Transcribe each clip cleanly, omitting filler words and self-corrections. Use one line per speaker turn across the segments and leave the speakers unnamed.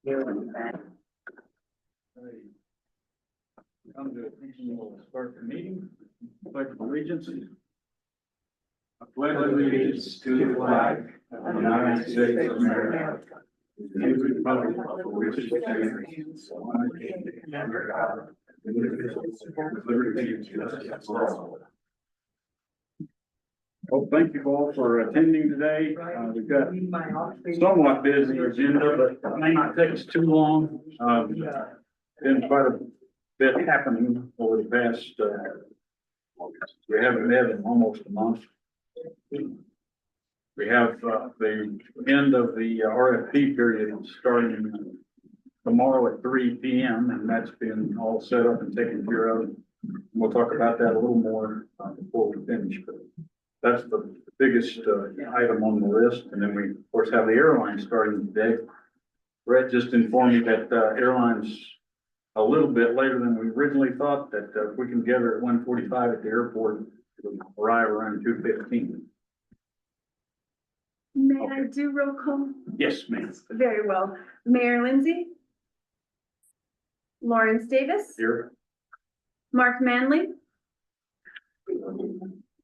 Come to attention, we'll start the meeting. Pledge of allegiance. I pledge allegiance to the flag of the United States of America, and to the republic for which it stands, one nation under God, indivisible, with liberty and justice for all. Well, thank you all for attending today. We've got somewhat busy agenda, but it may not take us too long. Been quite a bit happening over the past, we haven't met in almost a month. We have the end of the RFP period starting tomorrow at 3 p.m. and that's been all set up and taken care of. We'll talk about that a little more before we finish, but that's the biggest item on the list. And then we, of course, have the airline starting today. Brett just informed me that airlines a little bit later than we originally thought, that if we can get her at 1:45 at the airport, it'll arrive around 2:15.
May I do roll call?
Yes, ma'am.
Very well. Mayor Lindsay? Lawrence Davis?
Here.
Mark Manley?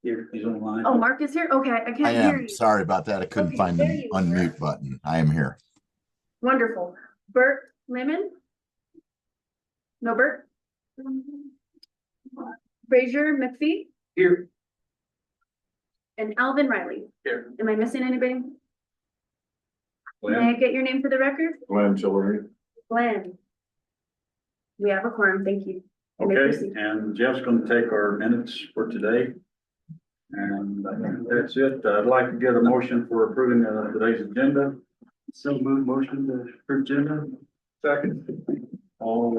Here, he's on the line.
Oh, Mark is here? Okay, I
I
can't hear
am.
you.
Sorry about that. I couldn't
Okay,
find
there
the
you are.
unmute button. I am here.
Wonderful. Bert Lemon? No Bert? Fraser McPhee?
Here.
And Alvin Riley?
Here.
Am I missing anybody? May I get your name for the record?
Glenn Tillery.
Glenn. We have a quorum, thank you. You may
Okay,
proceed.
and Jeff's going to take our minutes for today. And I think that's it. I'd like to get a motion for approving today's agenda. So move motion to approve agenda. Second. All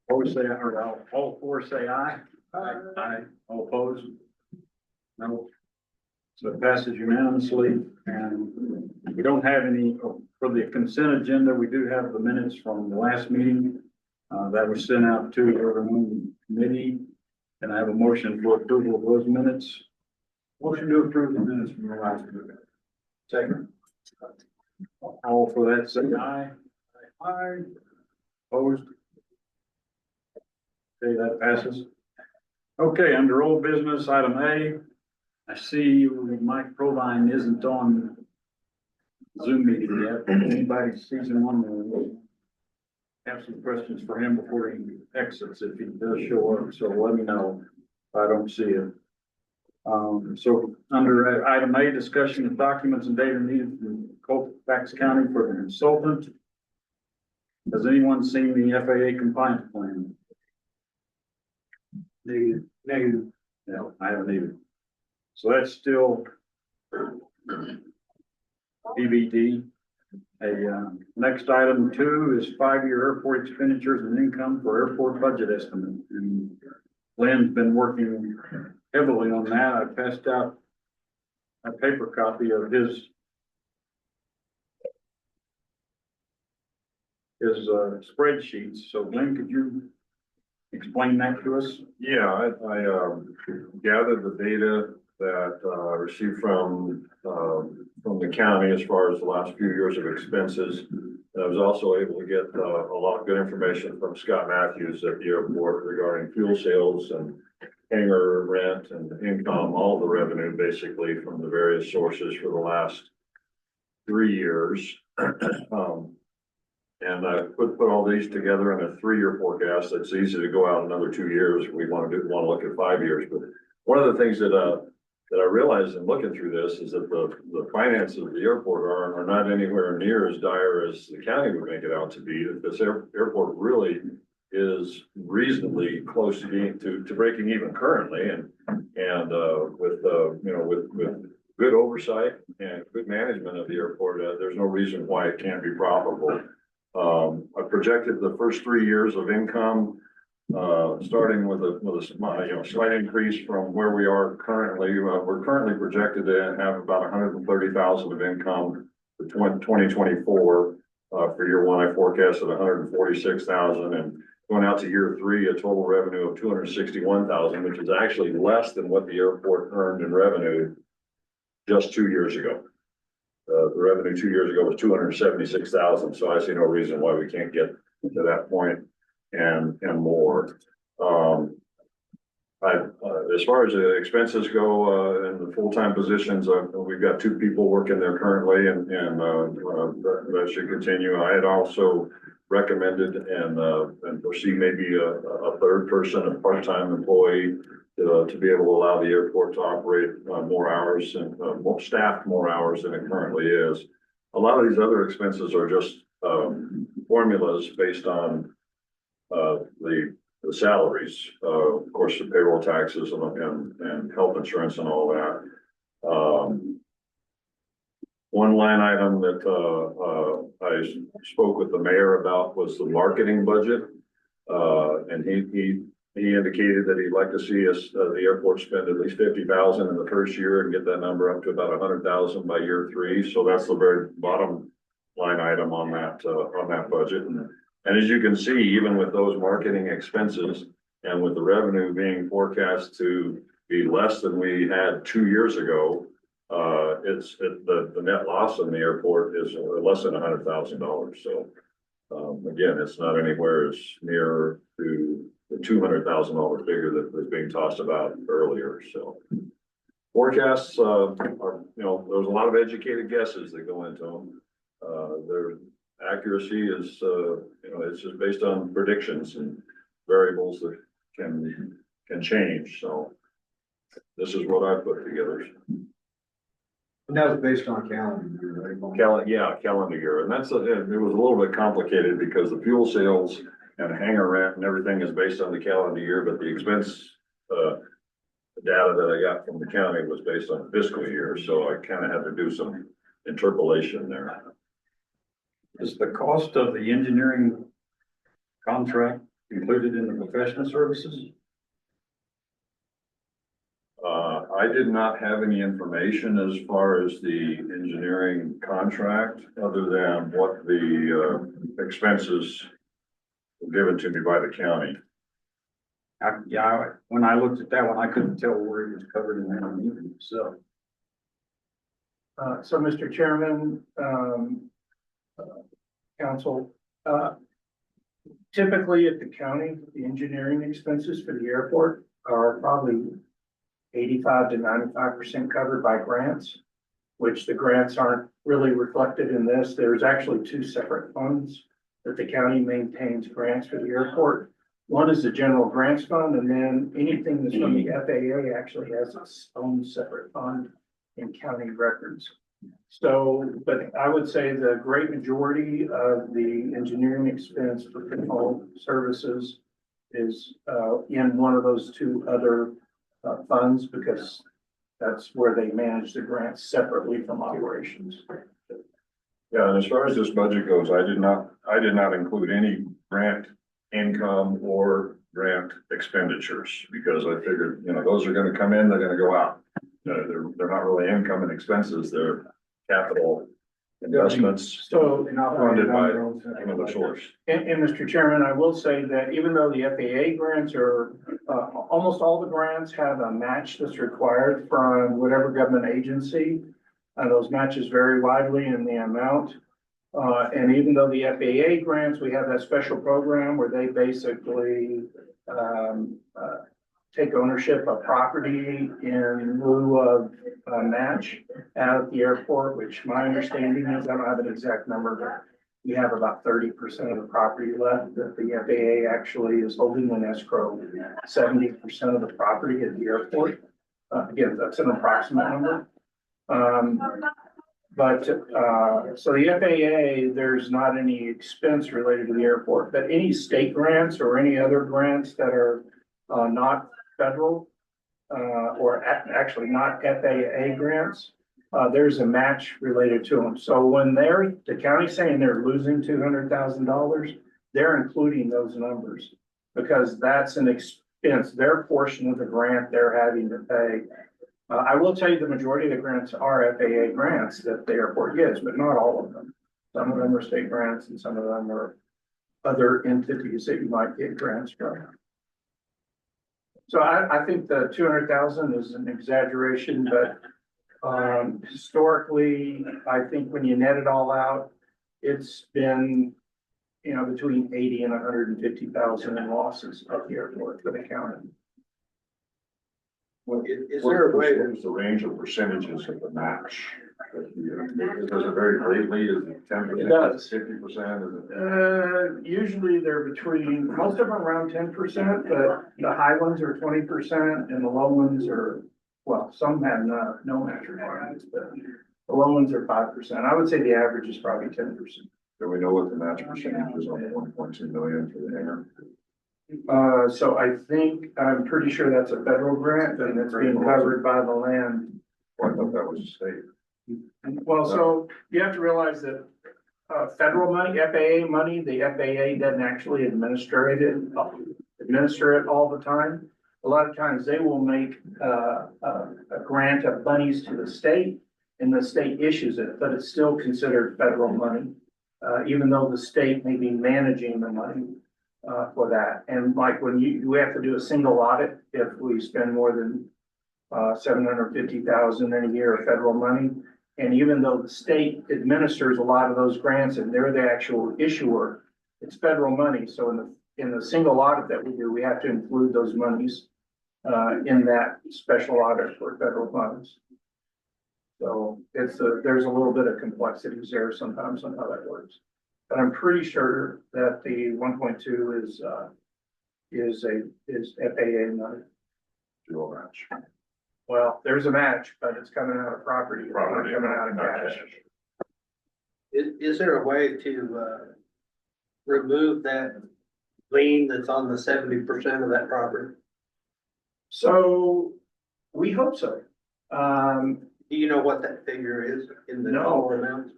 opposed say, or all four say aye. Aye. Aye. All opposed? No. So it passes unanimously, and we don't have any, for the consent agenda, we do have the minutes from the last meeting. That was sent out to everyone committee, and I have a motion for approval of those minutes. Motion to approve the minutes from the last meeting. Second. All for that, say aye. Aye. Opposed? Okay, that passes. Okay, under old business, item A, I see Mike Provine isn't on Zoom meeting yet. Anybody sees him on the, have some questions for him before he exits, if he does show up, so let me know if I don't see it. So under item A, discussion of documents and data needed from Colfax County for the consultant. Has anyone seen the FAA compliance plan? Negative. Negative. No, I haven't either. So that's still DVD. Next item 2 is 5-year airport expenditures and income for airport budget estimate. And Lynn's been working heavily on that. I passed out a paper copy of his spreadsheets. So Lynn, could you explain that to us?
Yeah, I gathered the data that I received from the county as far as the last few years of expenses. And I was also able to get a lot of good information from Scott Matthews at the airport regarding fuel sales and hangar rent and income, all the revenue basically from the various sources for the last 3 years. And I put all these together in a 3-year forecast. It's easy to go out another 2 years. We want to look at 5 years. But one of the things that I realized in looking through this is that the finances of the airport are not anywhere near as dire as the county would make it out to be. That this airport really is reasonably close to being to breaking even currently, and with good oversight and good management of the airport, there's no reason why it can't be profitable. I projected the first 3 years of income, starting with a slight increase from where we are currently. We're currently projected to have about 130,000 of income for 2024. For year 1, I forecasted 146,000, and going out to year 3, a total revenue of 261,000, which is actually less than what the airport earned in revenue just 2 years ago. the revenue 2 years ago was 276,000, so I see no reason why we can't get to that point and more. As far as the expenses go, and the full-time positions, we've got 2 people working there currently, and that should continue. I had also recommended and foresee maybe a third person, a part-time employee, to be able to allow the airport to operate more hours and more staffed more hours than it currently is. A lot of these other expenses are just formulas based on the salaries, of course, the payroll taxes and health insurance and all that. One line item that I spoke with the mayor about was the marketing budget. And he indicated that he'd like to see us, the airport spend at least 50,000 in the first year and get that number up to about 100,000 by year 3. So that's the very bottom line item on that budget. And as you can see, even with those marketing expenses and with the revenue being forecast to be less than we had 2 years ago, the net loss in the airport is less than $100,000. So again, it's not anywhere as near to the $200,000 figure that was being tossed about earlier. So forecasts are, there's a lot of educated guesses that go into them. Their accuracy is, it's just based on predictions and variables that can change. So this is what I put together.
And that was based on calendar year, right?
Calendar year. And it was a little bit complicated because the fuel sales and hangar rent and everything is based on the calendar year, but the expense, the data that I got from the county was based on fiscal year. So I kind of had to do some interpolation there.
Is the cost of the engineering contract included in the professional services?
I did not have any information as far as the engineering contract, other than what the expenses were given to me by the county.
When I looked at that one, I couldn't tell where it was covered in that meeting, so.
So, Mr. Chairman, council, typically at the county, the engineering expenses for the airport are probably 85 to 95% covered by grants, which the grants aren't really reflected in this. There's actually 2 separate funds that the county maintains grants for the airport. One is the general grants fund, and then anything that's from the FAA actually has its own separate fund in county records. So, but I would say the great majority of the engineering expense for control services is in one of those 2 other funds, because that's where they manage the grants separately from operations.
Yeah, and as far as this budget goes, I did not include any grant income or grant expenditures, because I figured, those are gonna come in, they're gonna go out. They're not really income and expenses, they're capital investments.
So,
Funded by another source.
and Mr. Chairman, I will say that even though the FAA grants are, almost all the grants have a match that's required from whatever government agency. Those matches vary widely in the amount. And even though the FAA grants, we have that special program where they basically take ownership of property in lieu of a match at the airport, which my understanding is, I don't have an exact number, but we have about 30% of the property left that the FAA actually is holding in escrow, 70% of the property at the airport. Again, that's an approximate number. So the FAA, there's not any expense related to the airport, but any state grants or any other grants that are not federal, or actually not FAA grants, there's a match related to them. So when the county's saying they're losing $200,000, they're including those numbers, because that's an expense, their portion of the grant they're having to pay. I will tell you the majority of the grants are FAA grants that the airport gets, but not all of them. Some of them are state grants and some of them are other entities that you might get grants from. So I think the 200,000 is an exaggeration, but Historically, I think when you net it all out, it's been, you know, between 80 and 150,000 in losses at the airport for the county.
Is there a way
What is the range of percentages of the match? Does it vary greatly? Is it 10%?
It does.
50%? Is it?
Usually they're between, most of them around 10%, but the high ones are 20% and the low ones are, well, some have no match requirements, but the low ones are 5%. I would say the average is probably 10%.
Do we know what the match percentage is on the 1.2 million for the hangar?
So I'm pretty sure that's a federal grant and it's being covered by the land.
Well, I thought that was state.
Well, so you have to realize that, federal money, FAA money, the FAA doesn't actually administer it all the time. A lot of times they will make, a grant of monies to the state and the state issues it, but it's still considered federal money. Even though the state may be managing the money, for that. And like when we have to do a single audit, if we spend more than, 750,000 in a year of federal money. And even though the state administers a lot of those grants and they're the actual issuer, it's federal money. So in the single audit that we do, we have to include those monies in that special audit for federal funds. So there's a little bit of complexities there sometimes on how that works. But I'm pretty sure that the 1.2 is FAA money.
Zero match.
Well, there's a match, but it's coming out of property, it's not coming out of
not
cash.
Is there a way to, remove that lien that's on the 70% of that property?
So we hope so.
Do you know what that figure is in the
No.
dollar amount?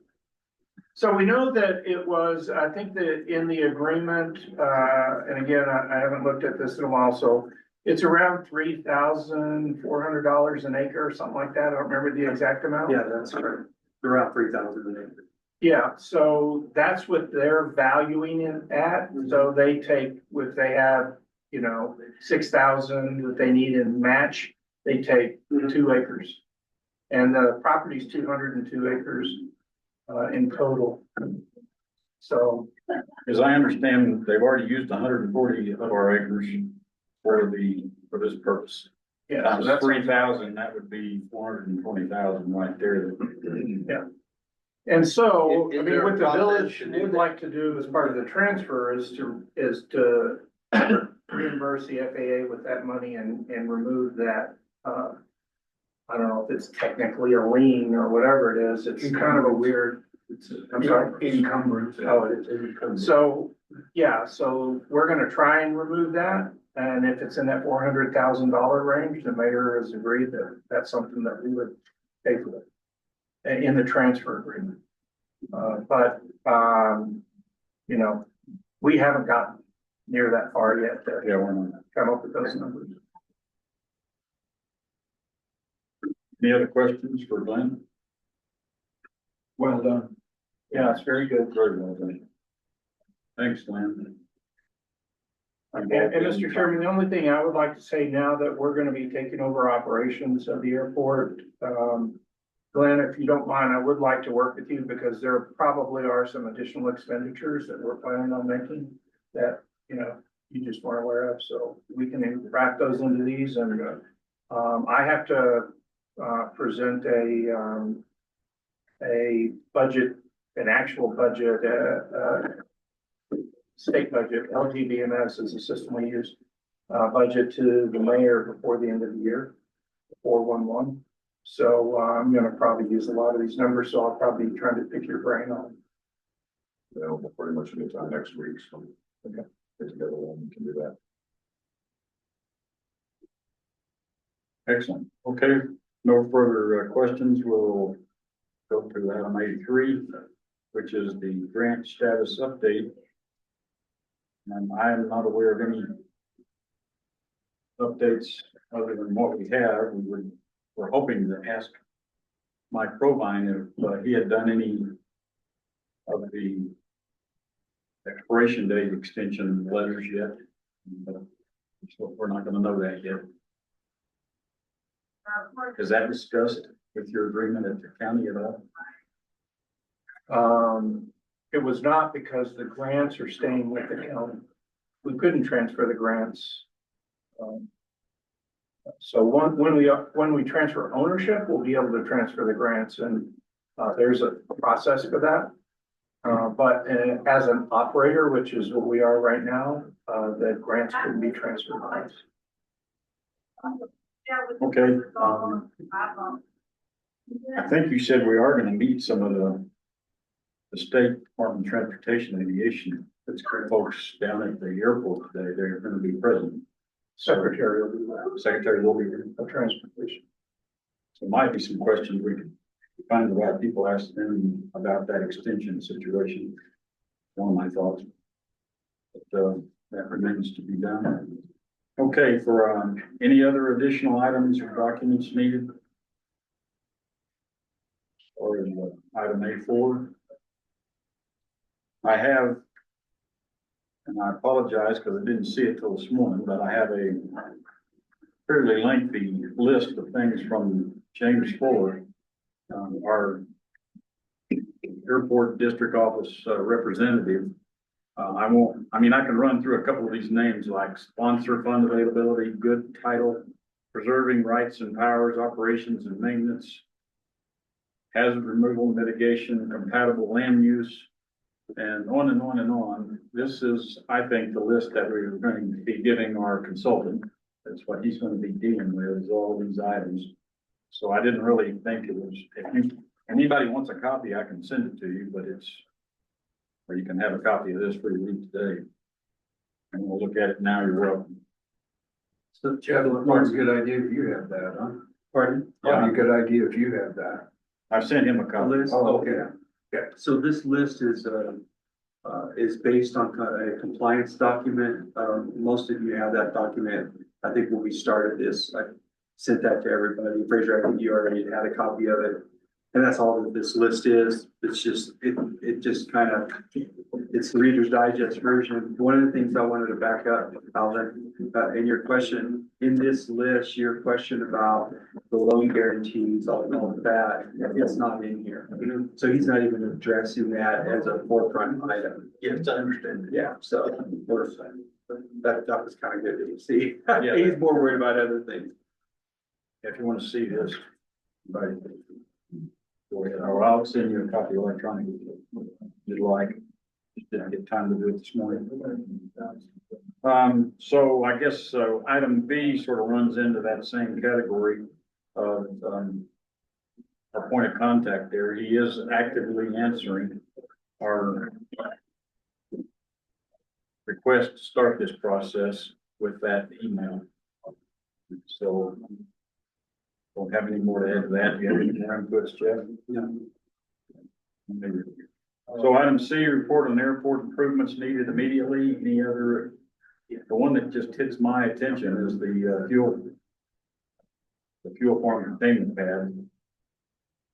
So we know that it was, I think that in the agreement, and again, I haven't looked at this in a while, so it's around $3,400 an acre or something like that. I don't remember the exact amount.
Yeah, that's correct. Around 3,000 an acre.
Yeah, so that's what they're valuing it at. So they take, if they have, 6,000 that they need in match, they take 2 acres. And the property's 202 acres, in total. So,
As I understand, they've already used 140 of our acres for this purpose.
yeah, so
Times
that's,
3,000, that would be 420,000 right there.
and so,
Is
I mean,
there a
what the
process
village
to do
would
that?
like to do as part of the transfer is to reimburse the FAA with that money and remove that, I don't know if it's technically a lien or whatever it is, it's kind of a weird, I'm sorry.
Encumbrance.
Oh, it is. So, yeah, so we're gonna try and remove that, and if it's in that $400,000 range, the mayor has agreed that that's something that we would pay for it in the transfer agreement. But, we haven't gotten near that far yet to
Yeah, we're not.
come up with those numbers.
Any other questions for Glenn?
Well done.
Yeah, it's very good.
Very well done. Thanks, Glenn.
And Mr. Chairman, the only thing I would like to say now that we're gonna be taking over operations of the airport, Glenn, if you don't mind, I would like to work with you because there probably are some additional expenditures that we're planning on making that, you just weren't aware of, so we can wrap those into these and, I have to, present a budget, an actual budget, state budget, LGBMS is the system we use, budget to the mayor before the end of the year, 4/11. So I'm gonna probably use a lot of these numbers, so I'll probably be trying to pick your brain on.
Well, we'll pretty much get time next week, so. Okay. Get together and we can do that.
Excellent. Okay, no further questions. We'll go to item 83, which is the grant status update. And I am not aware of any updates other than what we have. We're hoping to ask Mike Provine if he had done any of the expiration date extension letters yet. So we're not gonna know that yet. Is that discussed? with your agreement at the county at all?
It was not because the grants are staying with the county. We couldn't transfer the grants. So when we transfer ownership, we'll be able to transfer the grants, and there's a process for that. But as an operator, which is what we are right now, the grants couldn't be transferred to us.
Okay, I think you said we are gonna meet some of the State Department of Transportation Aviation. That's correct. Folks down at the airport today, they're gonna be present.
Secretary will do that,
Secretary will be here.
of transportation.
So might be some questions we can find the right people, ask them about that extension situation. One of my thoughts. But, that remains to be done. Okay, for, any other additional items or documents needed? Or is item A4? I have, and I apologize because I didn't see it till this morning, but I have a fairly lengthy list of things from James Fuller, our airport district office representative. I can run through a couple of these names like sponsor fund availability, good title, preserving rights and powers, operations and maintenance, hazard removal, mitigation, compatible land use, and on and on and on. This is, I think, the list that we're going to be giving our consultant. That's what he's going to be dealing with, is all these items. So I didn't really think it was, if anybody wants a copy, I can send it to you, but or you can have a copy of this for your read today. And we'll look at it now, you're welcome.
So Chad, it's a good idea if you have that, huh?
Pardon?
Probably a good idea if you have that.
I've sent him a copy.
Oh, okay.
So this list is based on a compliance document. Most of you have that document. I think when we started this, I sent that to everybody. Fraser, I think you already had a copy of it. And that's all that this list is. It's just, it just kind of, it's the Reader's Digest version. One of the things I wanted to back up, Alvin, in your question, in this list, your question about the loan guarantees, all of that, it's not in here. So he's not even addressing that as a forefront item.
You have to understand.
Yeah, so that was kind of good to see.
Yeah.
He's more worried about other things.
If you want to see this, right. Go ahead, or I'll send you a copy electronically, if you'd like. Just didn't get time to do it this morning. So I guess, item B sort of runs into that same category of, our point of contact there. He is actively answering our request to start this process with that email. So don't have any more to add to that. Do you have any more inputs, Jeff? No. So item C, report on airport improvements needed immediately. Any other? The one that just hits my attention is the fuel farm containment pad.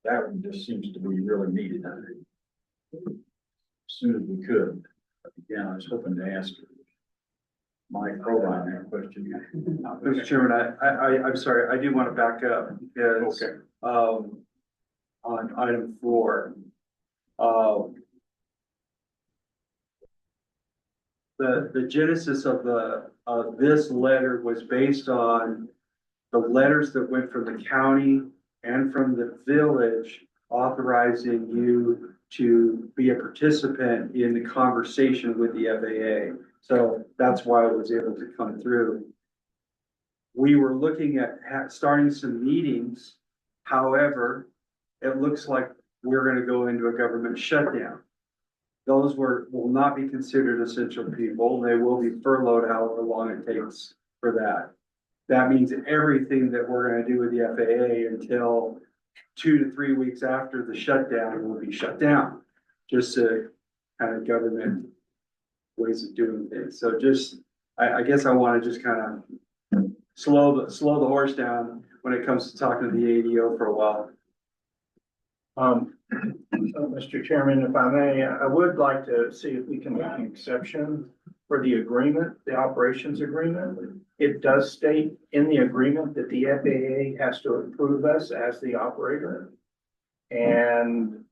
That one just seems to be really needed. As soon as we could. Again, I was hoping to ask Mike Provine that question.
Mr. Chairman, I'm sorry, I do want to back up because,
Okay.
on item 4, the genesis of this letter was based on the letters that went from the county and from the village authorizing you to be a participant in the conversation with the FAA. So that's why it was able to come through. We were looking at starting some meetings. However, it looks like we're going to go into a government shutdown. Those will not be considered essential people. They will be furloughed however long it takes for that. That means everything that we're going to do with the FAA until 2 to 3 weeks after the shutdown will be shut down. Just to kind of government ways of doing things. So just, I guess I want to just kind of slow the horse down when it comes to talking to the ADO for a while.
Mr. Chairman, if I may, I would like to see if we can make an exception for the agreement, the operations agreement, it does state in the agreement that the FAA has to approve us as the operator. And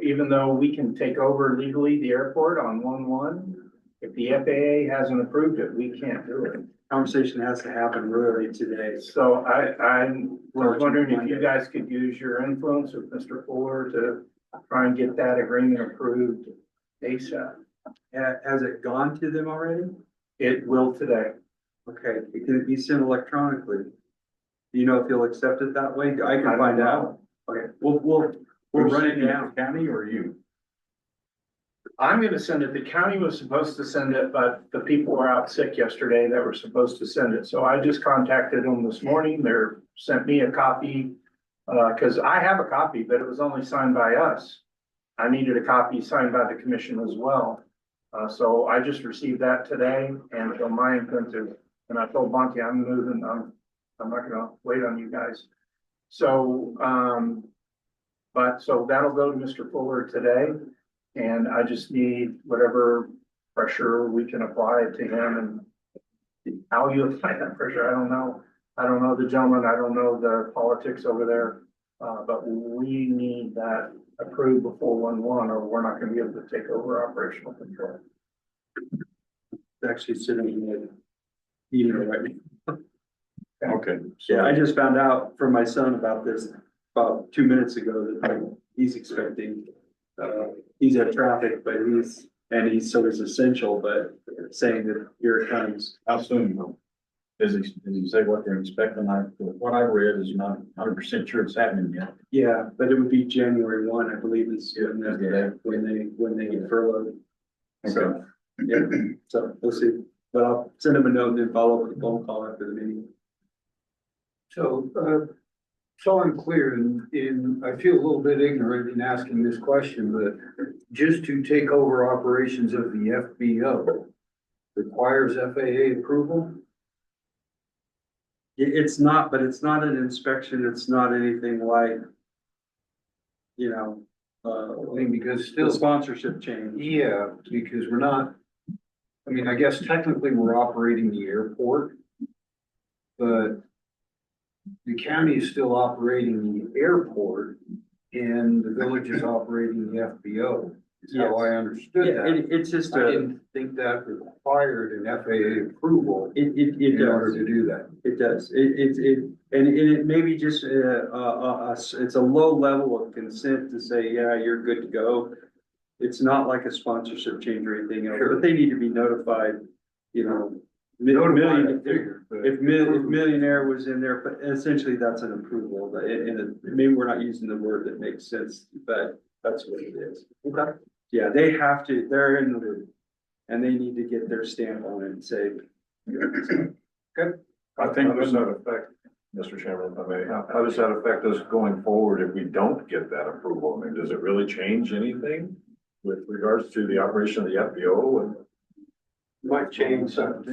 even though we can take over legally the airport on 1/1, if the FAA hasn't approved it, we can't do it.
Conversation has to happen really today.
So I was wondering if you guys could use your influence with Mr. Fuller to try and get that agreement approved ASAP.
Has it gone to them already?
It will today.
Okay, it can be sent electronically. Do you know if he'll accept it that way? I
I
can
don't
find
know.
out. Okay, we'll run it down.
County or you?
I'm gonna send it. The county was supposed to send it, but the people were out sick yesterday that were supposed to send it. So I just contacted them this morning. They're sent me a copy. Cause I have a copy, but it was only signed by us. I needed a copy signed by the commission as well. So I just received that today and so my intent is, and I told Monty, I'm moving, I'm not gonna wait on you guys. So, so that'll go to Mr. Fuller today. And I just need whatever pressure we can apply to him and how you apply that pressure, I don't know. I don't know the gentleman, I don't know the politics over there, but we need that approved before 1/1 or we're not gonna be able to take over operational control.
It's actually sitting in the email right now.
Okay.
Yeah, I just found out from my son about this about 2 minutes ago that he's expecting, he's at traffic, but he's sort of essential, but saying that here it comes.
How soon though? Does he say what they're expecting? What I read is not 100% sure it's happening yet.
Yeah, but it would be January 1, I believe is
Yeah.
when they get furloughed. So, yeah, so we'll see, but I'll send him a note and then follow up with a phone call after the meeting.
So I'm clear in, I feel a little bit ignorant in asking this question, but just to take over operations of the FBO requires FAA approval?
It's not, but it's not an inspection, it's not anything like, you know,
I mean, because
the
still,
sponsorship change.
yeah, because we're not, I mean, I guess technically we're operating the airport, but the county is still operating the airport and the village is operating the FBO. Is how I understood
Yeah,
that.
it's just
I
a,
didn't think that required an FAA approval
it
in order
does,
to do that.
it does, and it may be just, it's a low level of consent to say, yeah, you're good to go. It's not like a sponsorship change or anything else, but they need to be notified, you know. If Millionaire was in there, but essentially that's an approval, and maybe we're not using the word that makes sense, but that's what it is. Okay. Yeah, they have to, they're in the loop, and they need to get their stamp on it and say.
I think how does that affect, Mr. Chairman, if I may, how does that affect us going forward if we don't get that approval? I mean, does it really change anything with regards to the operation of the FBO and?
Might change something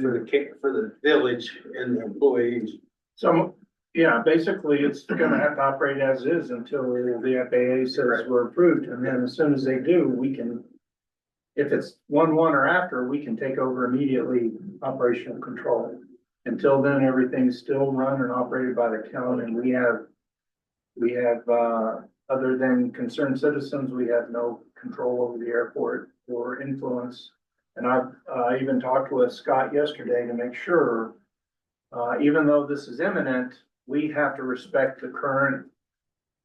for the village and the employees.
So, yeah, basically, it's gonna have to operate as is until the FAA says we're approved, and then as soon as they do, we can. If it's 1/1 or after, we can take over immediately operational control. Until then, everything's still run and operated by the county, and we have, other than concerned citizens, we have no control over the airport or influence. And I even talked with Scott yesterday to make sure, even though this is imminent, we have to respect the current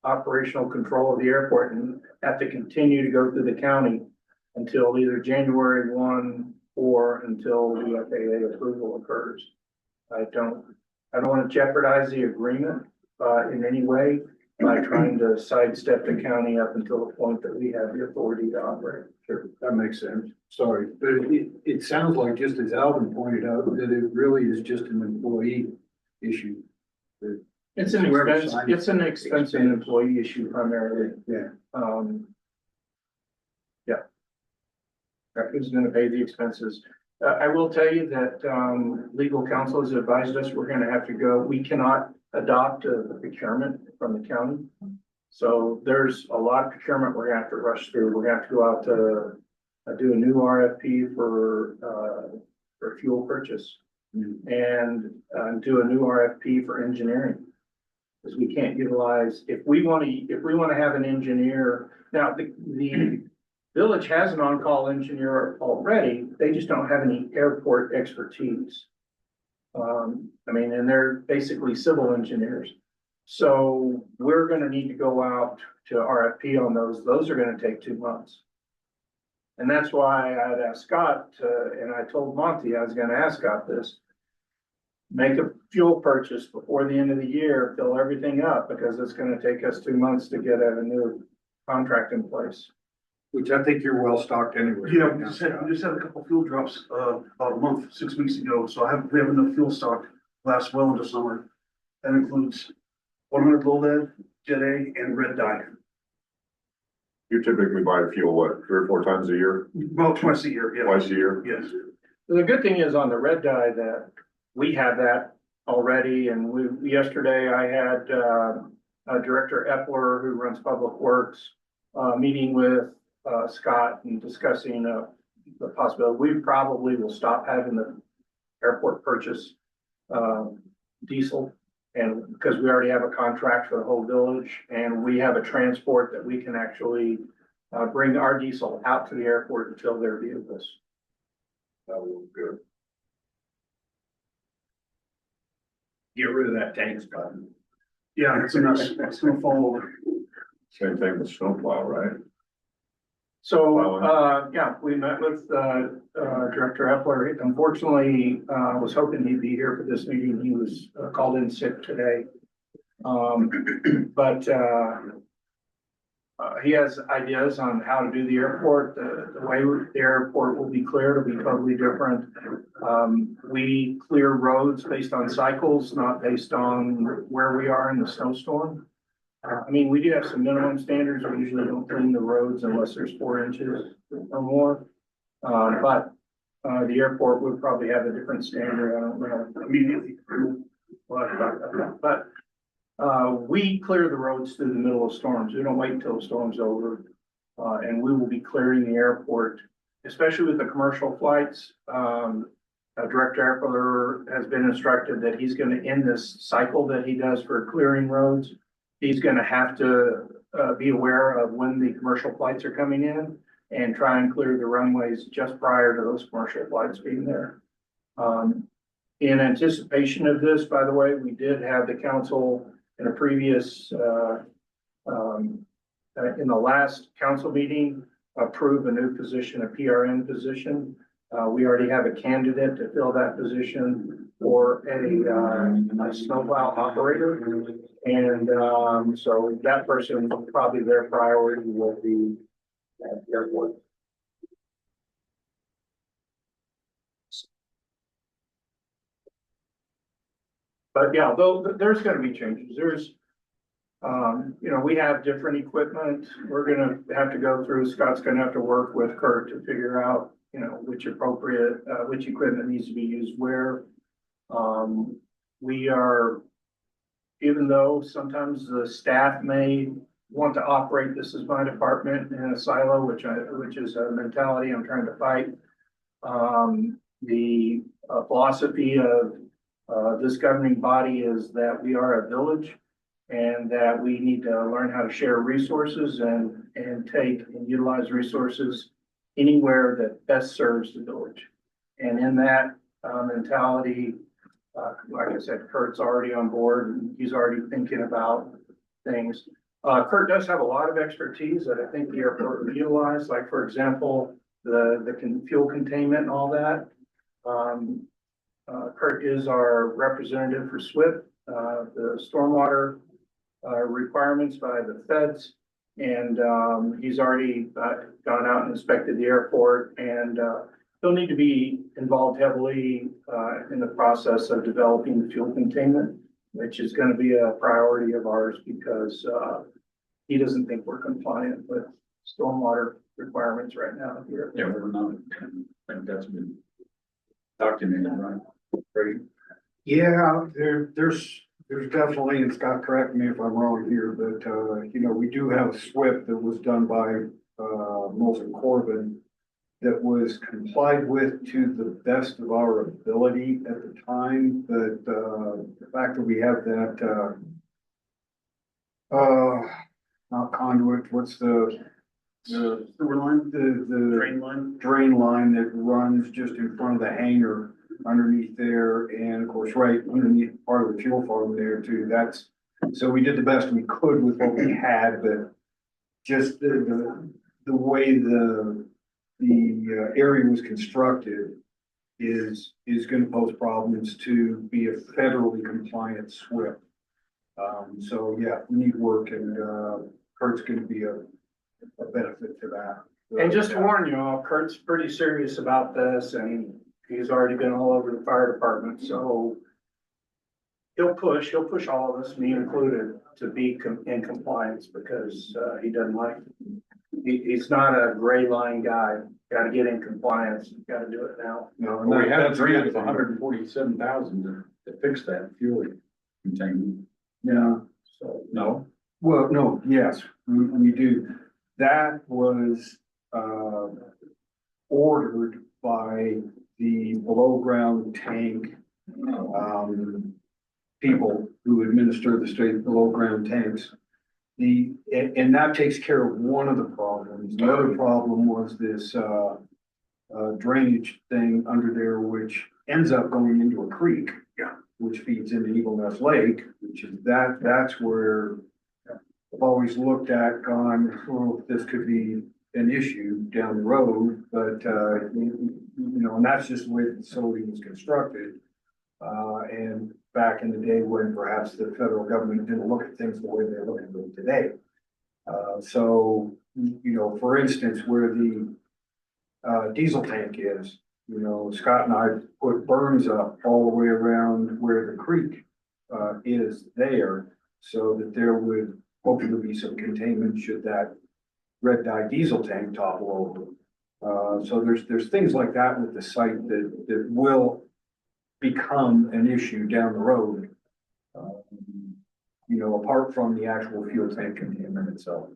operational control of the airport and have to continue to go through the county until either January 1 or until the FAA approval occurs. I don't want to jeopardize the agreement in any way by trying to sidestep the county up until the point that we have the authority to operate.
Sure, that makes sense. Sorry, but it sounds like, just as Alvin pointed out, that it really is just an employee issue.
It's an expense and employee issue primarily.
Yeah.
Yeah. Who's gonna pay the expenses? I will tell you that, legal counsel has advised us, we're gonna have to go, we cannot adopt a procurement from the county. So there's a lot of procurement we're gonna have to rush through. We're gonna have to go out to do a new RFP for, for fuel purchase. And, do a new RFP for engineering. Because we can't utilize, if we want to have an engineer, now, the village has an on-call engineer already, they just don't have any airport expertise. I mean, and they're basically civil engineers. So we're gonna need to go out to RFP on those are gonna take 2 months. And that's why I'd asked Scott, and I told Monty I was gonna ask Scott this. Make a fuel purchase before the end of the year, fill everything up, because it's gonna take us 2 months to get a new contract in place.
Which I think you're well stocked anyway.
Yeah,
right
we
now,
just had,
Scott.
we just had a couple fuel drops, about a month, 6 weeks ago, so we have enough fuel stock, lasts well into summer. That includes 100 low lead, Jet A, and red dye,
You typically buy fuel, what, 3 or 4 times a year,
about twice a year, yeah.
twice a year?
Yes.
The good thing is on the red dye that we have that already, and yesterday I had, Director Epler, who runs Public Works, meeting with, Scott and discussing, the possibility. We probably will stop having the airport purchase, diesel. And because we already have a contract for the whole village, and we have a transport that we can actually, bring our diesel out to the airport and fill their vehicles.
That was good.
Get rid of that tank, Scott.
Yeah, it's a mess, it's gonna fall over.
Same thing with snowplow, right?
So, yeah, we met with, Director Epler. Unfortunately, I was hoping he'd be here for this meeting. He was called in sick today. But, he has ideas on how to do the airport. The way the airport will be cleared will be totally different. We clear roads based on cycles, not based on where we are in the snowstorm. I mean, we do have some minimum standards. We usually don't clean the roads unless there's 4 inches or more. But the airport would probably have a different standard. I don't know immediately. But we clear the roads through the middle of storms. We don't wait until the storm's over. And we will be clearing the airport, especially with the commercial flights. Director Epler has been instructed that he's going to end this cycle that he does for clearing roads. He's gonna have to be aware of when the commercial flights are coming in and try and clear the runways just prior to those commercial flights being there. In anticipation of this, by the way, we did have the council in a previous, in the last council meeting, approve a new position, a PRN position. We already have a candidate to fill that position for a snowplow operator. And, so that person, probably their priority will be at the airport. But yeah, though, there's gonna be changes. There's, we have different equipment. We're gonna have to go through, Scott's gonna have to work with Kurt to figure out, which equipment needs to be used where. We are, even though sometimes the staff may want to operate, this is my department in a silo, which is a mentality I'm trying to fight. The philosophy of this governing body is that we are a village and that we need to learn how to share resources and take and utilize resources anywhere that best serves the village. And in that mentality, like I said, Kurt's already on board and he's already thinking about things. Kurt does have a lot of expertise that I think the airport will utilize, like for example, the fuel containment and all that. Kurt is our representative for SWIP, the stormwater requirements by the feds. And he's already gone out and inspected the airport, and he'll need to be involved heavily in the process of developing the fuel containment, which is going to be a priority of ours because he doesn't think we're compliant with stormwater requirements right now here.
Yeah, we're not. I think that's been documented, right? Great.
Yeah, there's definitely, and Scott, correct me if I'm wrong here, but, we do have a SWIP that was done by, Molson Corbin. that was complied with to the best of our ability at the time, but, the fact that we have that, not conduit, what's the
Sewer line,
the
drain line.
drain line that runs just in front of the hangar underneath there, and of course, right underneath part of the fuel farm there too. So we did the best we could with what we had, but just the way the area was constructed is gonna pose problems to be a federally compliant SWIP. So yeah, we need work, and Kurt's gonna be a benefit to that.
And just to warn you all, Kurt's pretty serious about this, and he's already been all over the fire department, so he'll push all of us, me included, to be in compliance, because he doesn't like, he's not a gray line guy. Gotta get in compliance, gotta do it now.
No,
Well, we have a
that's
grant
good.
of $147,000 to fix that fuel containment.
Yeah,
So,
No,
well, no, yes, we do. That was, ordered by the below ground tank, people who administer the state below ground tanks. And that takes care of one of the problems. The other problem was this, drainage thing under there, which ends up going into a creek.
Yeah.
Which feeds into Eagle Nest Lake, which is that's where I've always looked at, gone, well, this could be an issue down the road, but, you know, and that's just the way the facility was constructed. And back in the day when perhaps the federal government didn't look at things the way they look at them today. So, you know, for instance, where the diesel tank is, you know, Scott and I put berms up all the way around where the creek is there, so that there would hopefully be some containment should that red dye diesel tank topple over. So there's things like that with the site that will become an issue down the road. You know, apart from the actual fuel tank containment itself.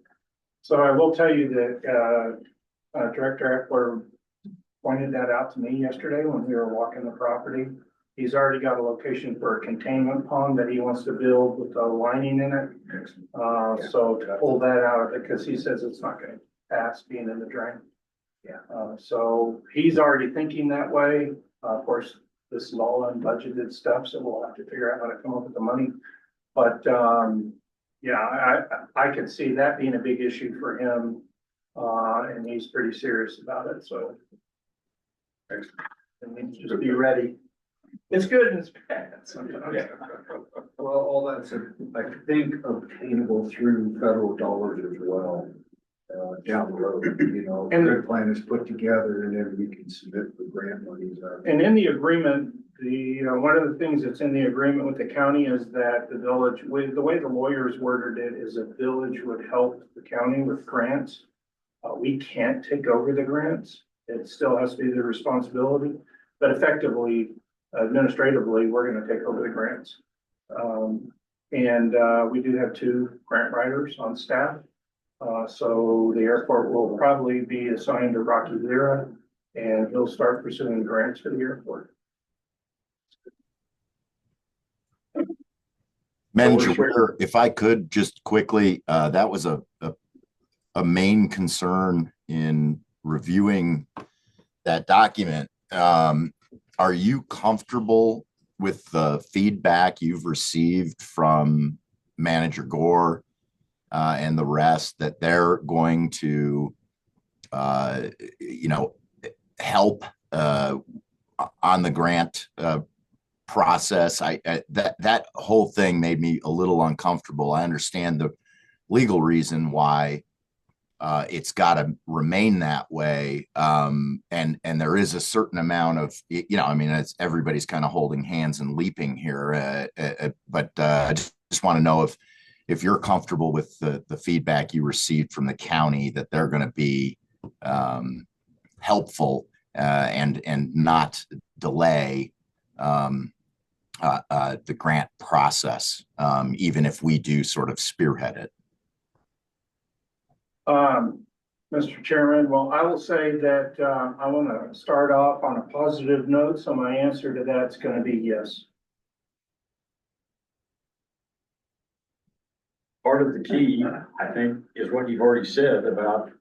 So I will tell you that, Director Eckler pointed that out to me yesterday when we were walking the property. He's already got a location for a containment pond that he wants to build with a lining in it. So to pull that out, because he says it's not gonna pass being in the drain.
Yeah.
So he's already thinking that way. Of course, this is all unbudgeted stuff, so we'll have to figure out how to come up with the money. But, yeah, I could see that being a big issue for him. And he's pretty serious about it, so. And just be ready. It's good and it's bad sometimes.
Well, all that's, I think, obtainable through federal dollars as well. Down the road, you know,
And-
the plan is put together and then we can submit the grant monies.
And in the agreement, one of the things that's in the agreement with the county is that the village, the way the lawyers worded it is a village would help the county with grants. We can't take over the grants. It still has to be their responsibility, but effectively, administratively, we're gonna take over the grants. And we do have 2 grant writers on staff. So the airport will probably be assigned to Rocky Lira, and he'll start pursuing grants for the airport.
Manager Whitter, if I could just quickly, that was a main concern in reviewing that document. Are you comfortable with the feedback you've received from Manager Gore and the rest, that they're going to, you know, help on the grant process? That whole thing made me a little uncomfortable. I understand the legal reason why it's got to remain that way, and there is a certain amount of, you know, I mean, it's everybody's kind of holding hands and leaping here, but I just want to know if you're comfortable with the feedback you received from the county, that they're going to be helpful and not delay the grant process, even if we do sort of spearhead it.
Mr. Chairman, well, I will say that, I want to start off on a positive note, so my answer to that's going to be yes.
Part of the key, I think, is what you've already said about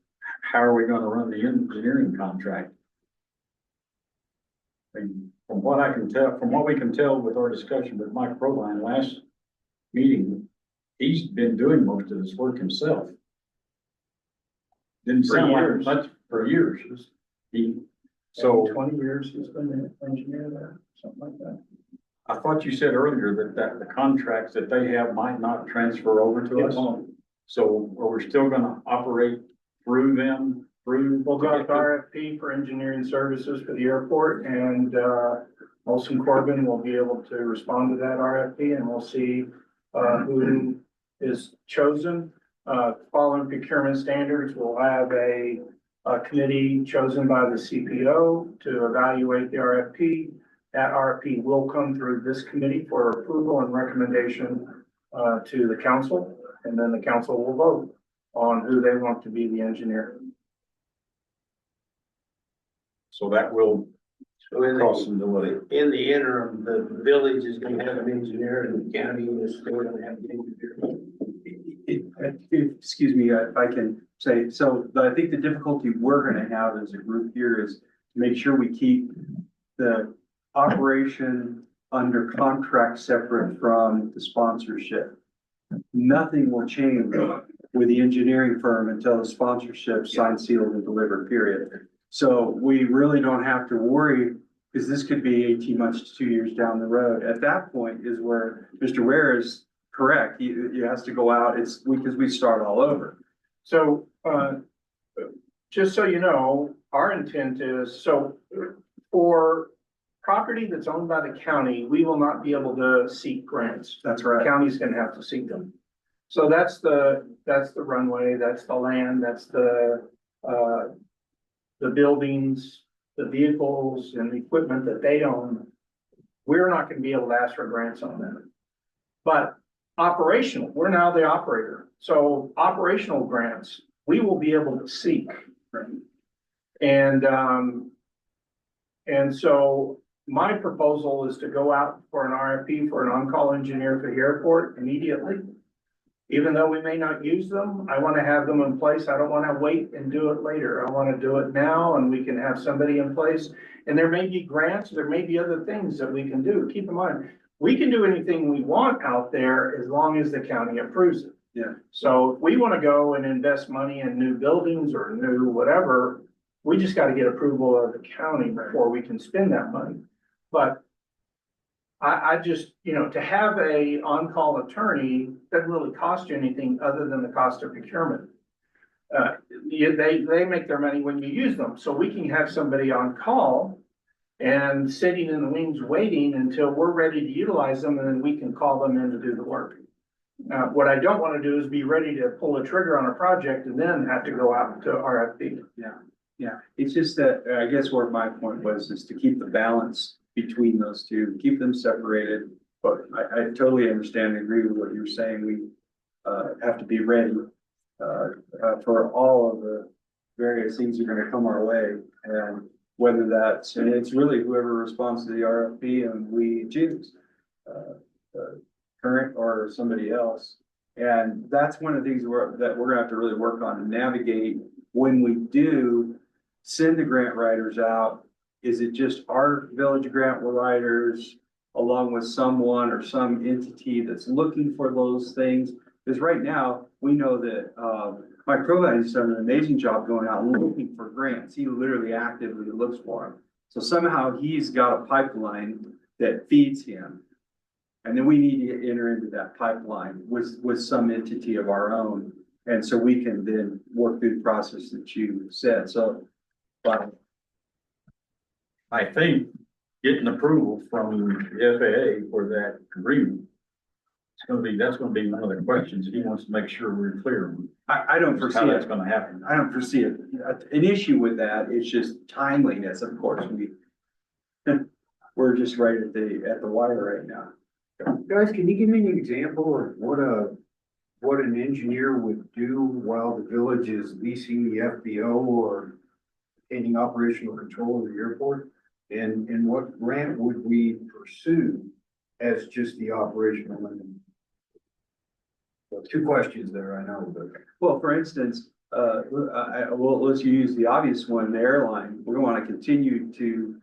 how are we gonna run the engineering contract? I mean, from what I can tell, from what we can tell with our discussion with Mike Proline last meeting, he's been doing most of this work himself. Didn't
For
sound like
years.
much for years. So
20 years he's been an engineer there, something like that.
I thought you said earlier that the contracts that they have might not transfer over to us. So are we still gonna operate through them, through?
We'll go out to RFP for engineering services for the airport, and, Olson Corbin will be able to respond to that RFP, and we'll see, who is chosen. Following procurement standards, we'll have a committee chosen by the CPO to evaluate the RFP. That RFP will come through this committee for approval and recommendation, to the council, and then the council will vote on who they want to be the engineer.
So that will
So in
cause some delay.
the interim, the village is gonna have an engineer and the county is still gonna have an engineer.
Excuse me, if I can say, so I think the difficulty we're gonna have as a group here is to make sure we keep the operation under contract separate from the sponsorship. Nothing will change with the engineering firm until the sponsorship signed, sealed, and delivered, period. So we really don't have to worry, because this could be 18 months to 2 years down the road. At that point is where Mr. Ware is correct. He has to go out, because we start all over.
So, just so you know, our intent is, so for property that's owned by the county, we will not be able to seek grants.
That's
The
right.
county's gonna have to seek them. So that's the runway, that's the land, that's the buildings, the vehicles and the equipment that they own. We're not gonna be able to ask for grants on that. But operational, we're now the operator. So operational grants, we will be able to seek. And so my proposal is to go out for an RFP for an on-call engineer for the airport immediately. Even though we may not use them, I want to have them in place. I don't want to wait and do it later. I want to do it now, and we can have somebody in place. And there may be grants, there may be other things that we can do. Keep in mind, we can do anything we want out there as long as the county approves it.
Yeah.
So if we want to go and invest money in new buildings or new whatever, we just got to get approval of the county before we can spend that money. But I just, to have a on-call attorney doesn't really cost you anything other than the cost of procurement. They make their money when you use them, so we can have somebody on call and sitting in the wings waiting until we're ready to utilize them, and then we can call them in to do the work. What I don't want to do is be ready to pull a trigger on a project and then have to go out to RFP.
Yeah, it's just that, I guess where my point was, is to keep the balance between those two, keep them separated. But I totally understand and agree with what you're saying. We have to be ready for all of the various things that are gonna come our way. And whether that's, and it's really whoever responds to the RFP and we choose, current or somebody else. And that's one of the things that we're gonna have to really work on and navigate when we do send the grant writers out. Is it just our village grant writers along with someone or some entity that's looking for those things? Because right now, we know that Mike Proline has done an amazing job going out and looking for grants. He literally actively looks for them. So somehow he's got a pipeline that feeds him. And then we need to enter into that pipeline with some entity of our own. And so we can then work through the process that you said. So,
I think getting approval from the FAA for that agreement, that's gonna be one of the questions. He wants to make sure we're clear on
I don't foresee
how that's
it.
gonna happen.
I don't foresee it. An issue with that is just timeliness, of course. We're just right at the wire right now.
Guys, can you give me an example of what a what an engineer would do while the village is leasing the FBO or taking operational control of the airport? And what grant would we pursue as just the operational end? Well, two questions there, I know, but.
Well, for instance, well, let's use the obvious one, the airline. We want to continue to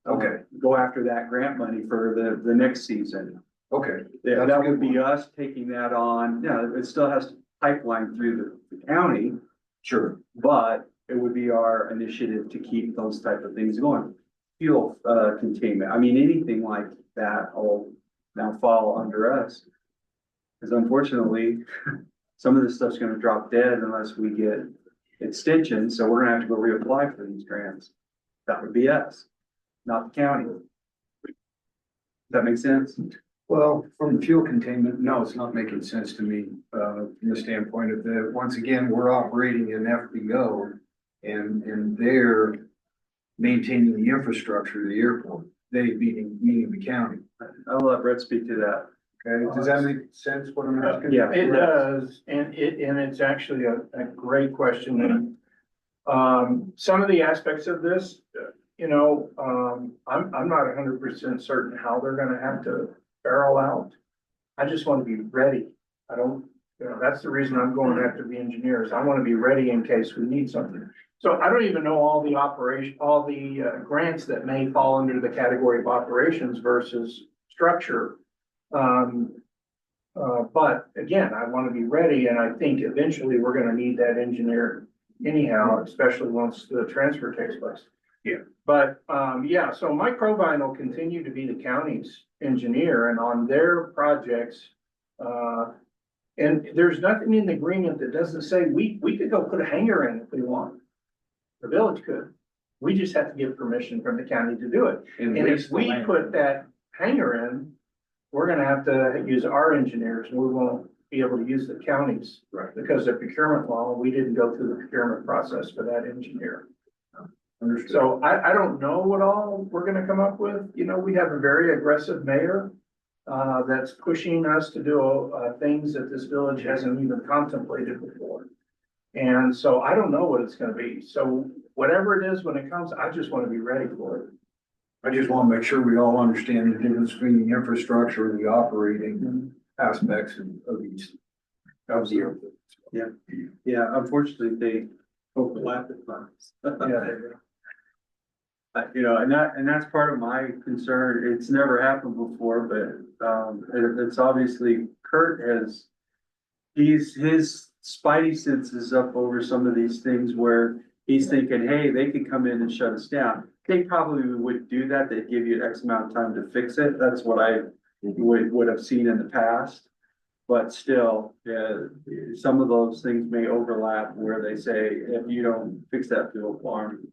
Okay.
go after that grant money for the next season.
Okay.
Yeah,
That's a
that
good
would be
one.
us taking that on. Yeah, it still has to pipeline through the county,
Sure.
but it would be our initiative to keep those type of things going. Fuel, containment, I mean, anything like that will now fall under us. Because unfortunately, some of this stuff's gonna drop dead unless we get extensions, so we're gonna have to go reapply for these grants. That would be us, not the county. Does that make sense?
Well, from the fuel containment, no, it's not making sense to me, from the standpoint of that, once again, we're operating an FBO and they're maintaining the infrastructure of the airport, they meaning the county.
I'll let Brett speak to that.
Okay, does that make sense what I'm asking?
Yeah.
It does, and it's actually a great question. And some of the aspects of this, I'm not 100% certain how they're gonna have to barrel out. I just want to be ready. I don't, that's the reason I'm going after the engineers. I want to be ready in case we need something. So I don't even know all the grants that may fall under the category of operations versus structure. But again, I want to be ready, and I think eventually we're gonna need that engineer anyhow, especially once the transfer takes place.
Yeah.
But, yeah, so Mike Provine will continue to be the county's engineer, and on their projects, and there's nothing in the agreement that doesn't say we could go put a hangar in if we want. The village could. We just have to give permission from the county to do it. And if we put that hangar in, we're gonna have to use our engineers, and we won't be able to use the counties.
Right.
Because of procurement law, we didn't go through the procurement process for that engineer.
Understood.
So I don't know what all we're gonna come up with. We have a very aggressive mayor that's pushing us to do things that this village hasn't even contemplated before. And so I don't know what it's gonna be. So whatever it is, when it comes, I just wanna be ready for it.
I just want to make sure we all understand the difference between the infrastructure and the operating aspects of each. Of the airport.
Yeah, unfortunately, they overlap at times.
Yeah.
And that's part of my concern. It's never happened before, but, it's obviously Kurt his spidey sense is up over some of these things where he's thinking, hey, they could come in and shut us down. They probably would do that. They'd give you X amount of time to fix it. That's what I would have seen in the past. But still, yeah, some of those things may overlap where they say, if you don't fix that fuel farm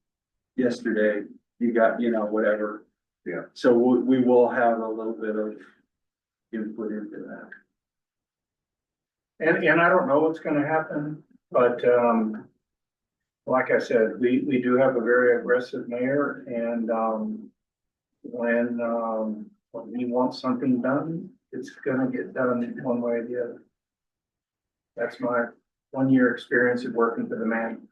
yesterday, you got, whatever.
Yeah.
So we will have a little bit of input into that.
And I don't know what's gonna happen, but, like I said, we do have a very aggressive mayor, and, when he wants something done, it's gonna get done one way or the other. That's my 1 year experience of working for the man.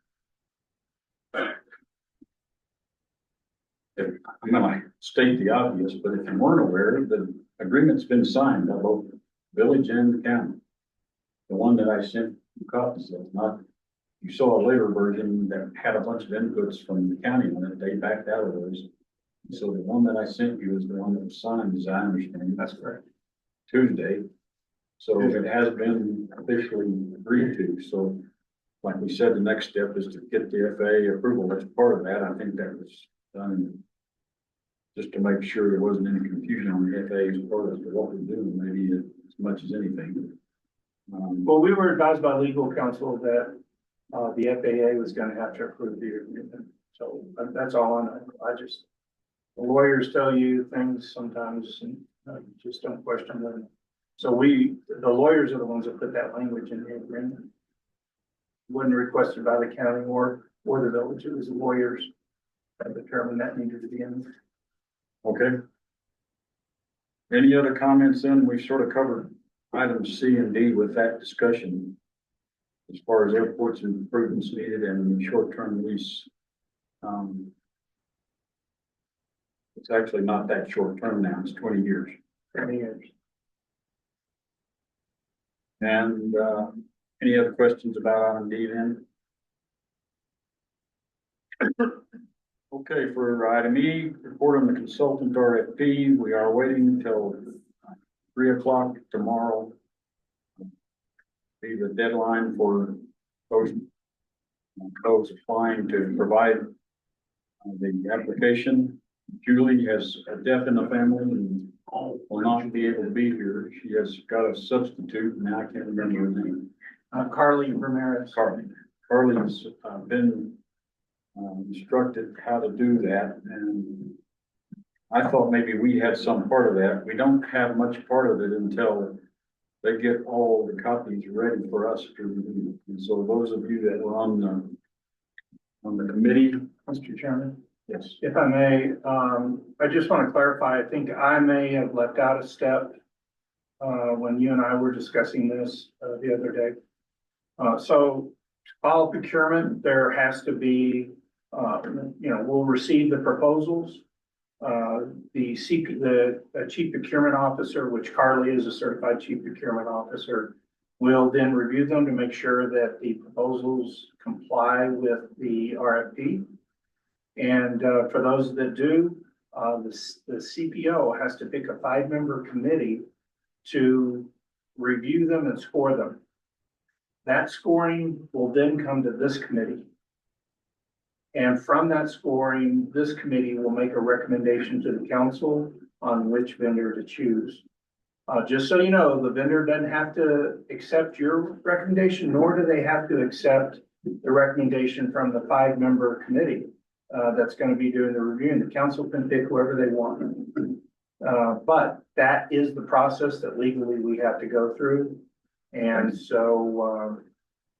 I'm gonna state the obvious, but if you weren't aware, the agreement's been signed by both village and the county. The one that I sent you copies of, you saw a later version that had a bunch of inputs from the county on it, they backed out of those. So the one that I sent you is the one that was signed, as I understand. That's correct. Tuesday. So it has been officially agreed to, so like we said, the next step is to get the FAA approval. That's part of that. I think that was done just to make sure there wasn't any confusion on the FAA's part as to what we're doing, maybe as much as anything.
Well, we were advised by legal counsel that, the FAA was gonna have to approve the agreement. So that's all I know. The lawyers tell you things sometimes, and you just don't question them. So the lawyers are the ones that put that language in the agreement. Wasn't requested by the county or the village. It was the lawyers that determined that needed to be in.
Okay. Any other comments then? We sort of covered item C and D with that discussion. As far as airports and improvements needed and short-term lease. It's actually not that short-term now, it's 20 years.
20 years.
And, any other questions about item D then? Okay, for item E, report on the consultant RFP, we are waiting until 3 o'clock tomorrow. Be the deadline for those applying to provide the application. Julie has a death in the family and will not be able to be here. She has got a substitute, and I can't remember her name.
Carly Ramirez.
Carly's been instructed how to do that, and I thought maybe we had some part of that. We don't have much part of it until they get all the copies ready for us to review. And so those of you that were on the committee.
Mr. Chairman,
Yes.
if I may, I just want to clarify, I think I may have left out a step when you and I were discussing this the other day. So to follow procurement, there has to be, we'll receive the proposals. The chief procurement officer, which Carly is a certified chief procurement officer, will then review them to make sure that the proposals comply with the RFP. And for those that do, the CPO has to pick a 5-member committee to review them and score them. That scoring will then come to this committee. And from that scoring, this committee will make a recommendation to the council on which vendor to choose. Just so you know, the vendor doesn't have to accept your recommendation, nor do they have to accept the recommendation from the 5-member committee that's going to be doing the review. And the council can pick whoever they want. But that is the process that legally we have to go through. And so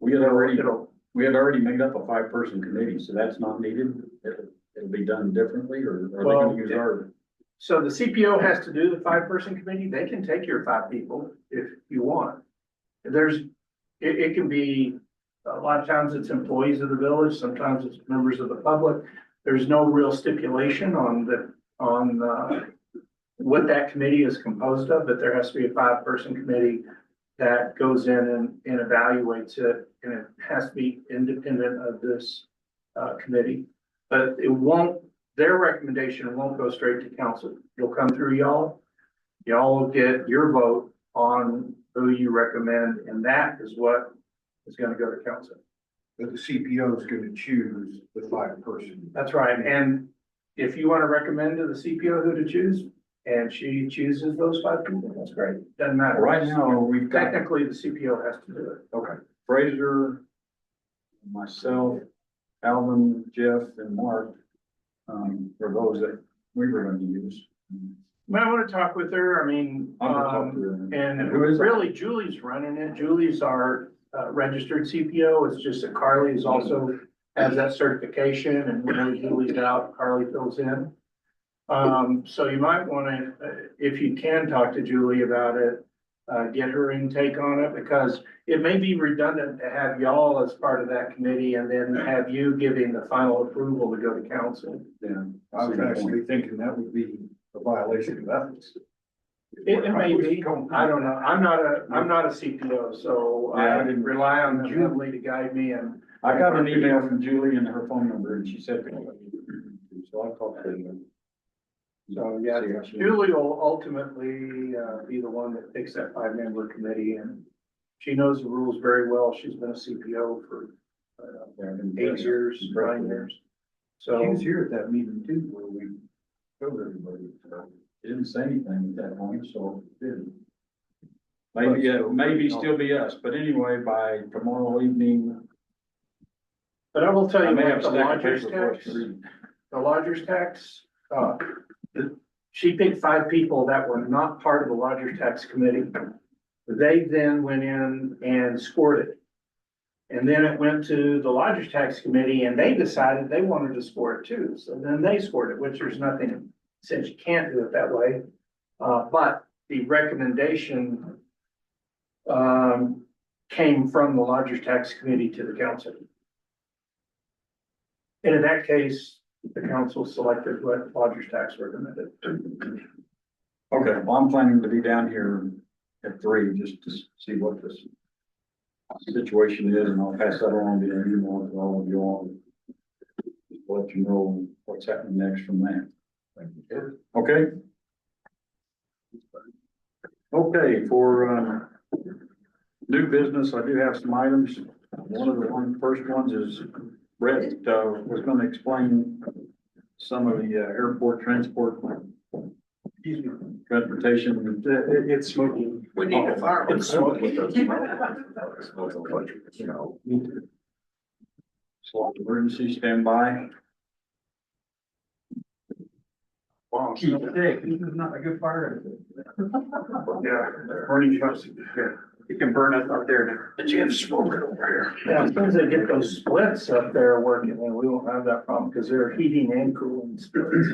We had already made up a 5-person committee, so that's not needed. It'll be done differently, or are they gonna use our?
So the CPO has to do the 5-person committee. They can take your 5 people if you want. It can be, a lot of times it's employees of the village, sometimes it's members of the public. There's no real stipulation on what that committee is composed of, but there has to be a 5-person committee that goes in and evaluates it, and it has to be independent of this committee. But their recommendation won't go straight to council. It'll come through y'all. Y'all will get your vote on who you recommend, and that is what is gonna go to council.
But the CPO is going to choose the 5-person.
That's right, and if you wanna recommend to the CPO who to choose, and she chooses those 5 people, that's great. Doesn't matter.
Right now, we've got
Technically, the CPO has to do it.
Okay, Fraser, myself, Alvin, Jeff, and Mark, for those that we were going to use.
I want to talk with her, I mean,
I'm gonna talk to her.
and
Who is that?
really Julie's running it. Julie's our registered CPO. It's just that Carly is also has that certification, and when Julie's out, Carly fills in. So you might want to, if you can talk to Julie about it, get her intake on it, because it may be redundant to have y'all as part of that committee and then have you giving the final approval to go to council.
Yeah.
I was actually thinking that would be a violation of ethics.
It may be, I don't know. I'm not a CPO, so
Yeah, I
I
didn't-
rely on them heavily to guide me, and
I got an email from Julie and her phone number, and she said, so I called her.
so, yeah, Julie will ultimately be the one that picks that 5-member committee, and she knows the rules very well. She's been a CPO for 8 years, 9 years.
She
So,
was here at that meeting too, where we showed everybody.
She didn't say anything at that point, so it didn't. Maybe still be us, but anyway, by tomorrow evening.
but I will tell
I
you,
may
what,
have
the
stack of
lodger's
paper for us
tax,
to read.
the lodger's tax, she picked 5 people that were not part of the lodger's tax committee. They then went in and scored it. And then it went to the lodger's tax committee, and they decided they wanted to score it too. So then they scored it, which there's nothing, since you can't do it that way. But the recommendation came from the Lodgers Tax Committee to the council. And in that case, the council selected what Lodgers Tax recommended.
Okay, well, I'm planning to be down here at 3, just to see what this situation is, and I'll pass that on to you, email to all of you all. Just to let you know what's happening next from that. Okay? Okay, for, new business, I do have some items. One of the first ones is Brett, was gonna explain some of the, airport transport. Excuse me, transportation.
It's smoking.
We need to fire.
It's smoking.
So emergency standby.
Wow.
This is not a good fire.
Yeah, burning trucks.
You can burn us out there.
But you have smoke over here. Yeah, as soon as they get those splits up there working, then we won't have that problem, because they're heating and cooling splits.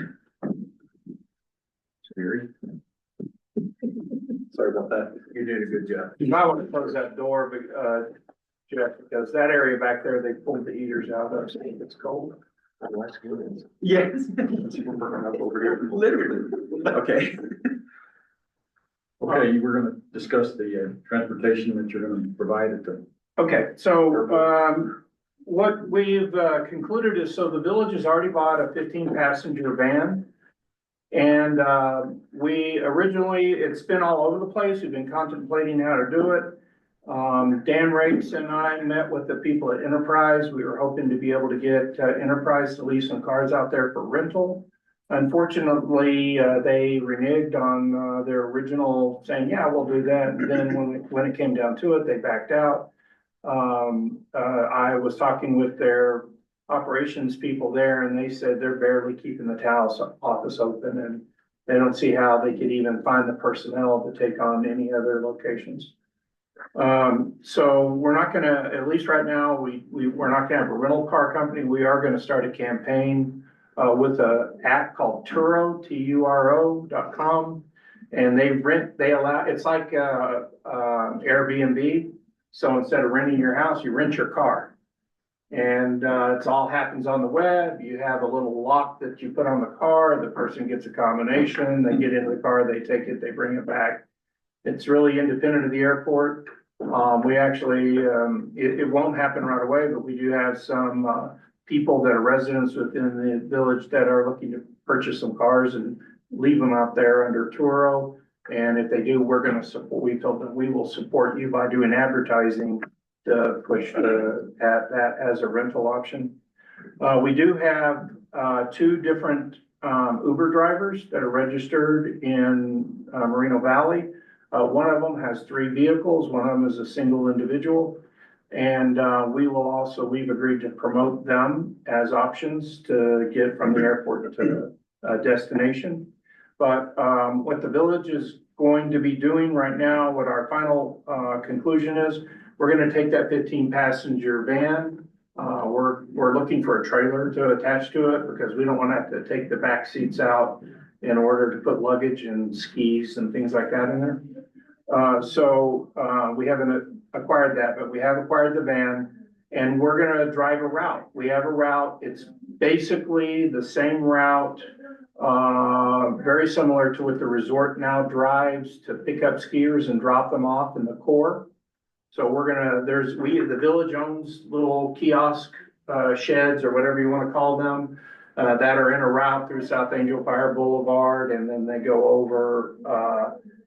Scary.
Sorry about that.
You did a good job.
You might want to close that door, but, Jeff, because that area back there, they pulled the heaters out of, so it's cold.
Oh, that's good.
Yes. We're burning up over here, literally. Okay.
Okay, you were gonna discuss the, transportation that you're gonna provide at the.
Okay, so, what we've, concluded is, so the village has already bought a 15-passenger van. And, we originally, it's been all over the place. We've been contemplating how to do it. Dan Rakes and I met with the people at Enterprise. We were hoping to be able to get, Enterprise to lease some cars out there for rental. Unfortunately, they reneged on, their original saying, yeah, we'll do that. And then when it came down to it, they backed out. I was talking with their operations people there, and they said they're barely keeping the Taos office open, and they don't see how they could even find the personnel to take on any other locations. So we're not gonna, at least right now, we're not gonna have a rental car company. We are gonna start a campaign with a app called Turo, Turo.com. And they allow, it's like Airbnb. So instead of renting your house, you rent your car. And it all happens on the web. You have a little lock that you put on the car. The person gets a combination. They get into the car, they take it, they bring it back. It's really independent of the airport. We actually, it won't happen right away, but we do have some people that are residents within the village that are looking to purchase some cars and leave them out there under Turo. And if they do, we're gonna support, we told them we will support you by doing advertising to push that as a rental option. We do have 2 different Uber drivers that are registered in Moreno Valley. One of them has 3 vehicles, one of them is a single individual. And we've agreed to promote them as options to get from the airport to a destination. But what the village is going to be doing right now, what our final conclusion is, we're gonna take that 15-passenger van. We're looking for a trailer to attach to it, because we don't wanna have to take the back seats out in order to put luggage and skis and things like that in there. So we haven't acquired that, but we have acquired the van, and we're gonna drive a route. We have a route, it's basically the same route, very similar to what the resort now drives to pick up skiers and drop them off in the core. So we're gonna, the village owns little kiosk sheds, or whatever you wanna call them, that are in a route through South Angel Fire Boulevard, and then they go over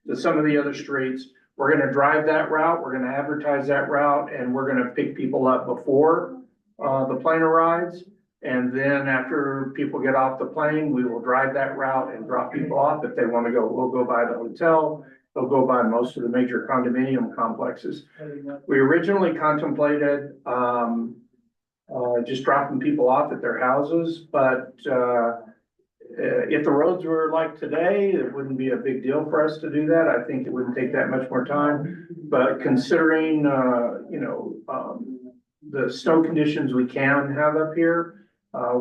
to some of the other streets. We're gonna drive that route, we're gonna advertise that route, and we're gonna pick people up before the plane arrives. And then after people get off the plane, we will drive that route and drop people off. If they wanna go, we'll go by the hotel. They'll go by most of the major condominium complexes. We originally contemplated just dropping people off at their houses, but if the roads were like today, it wouldn't be a big deal for us to do that. I think it wouldn't take that much more time. But considering, the snow conditions we can have up here,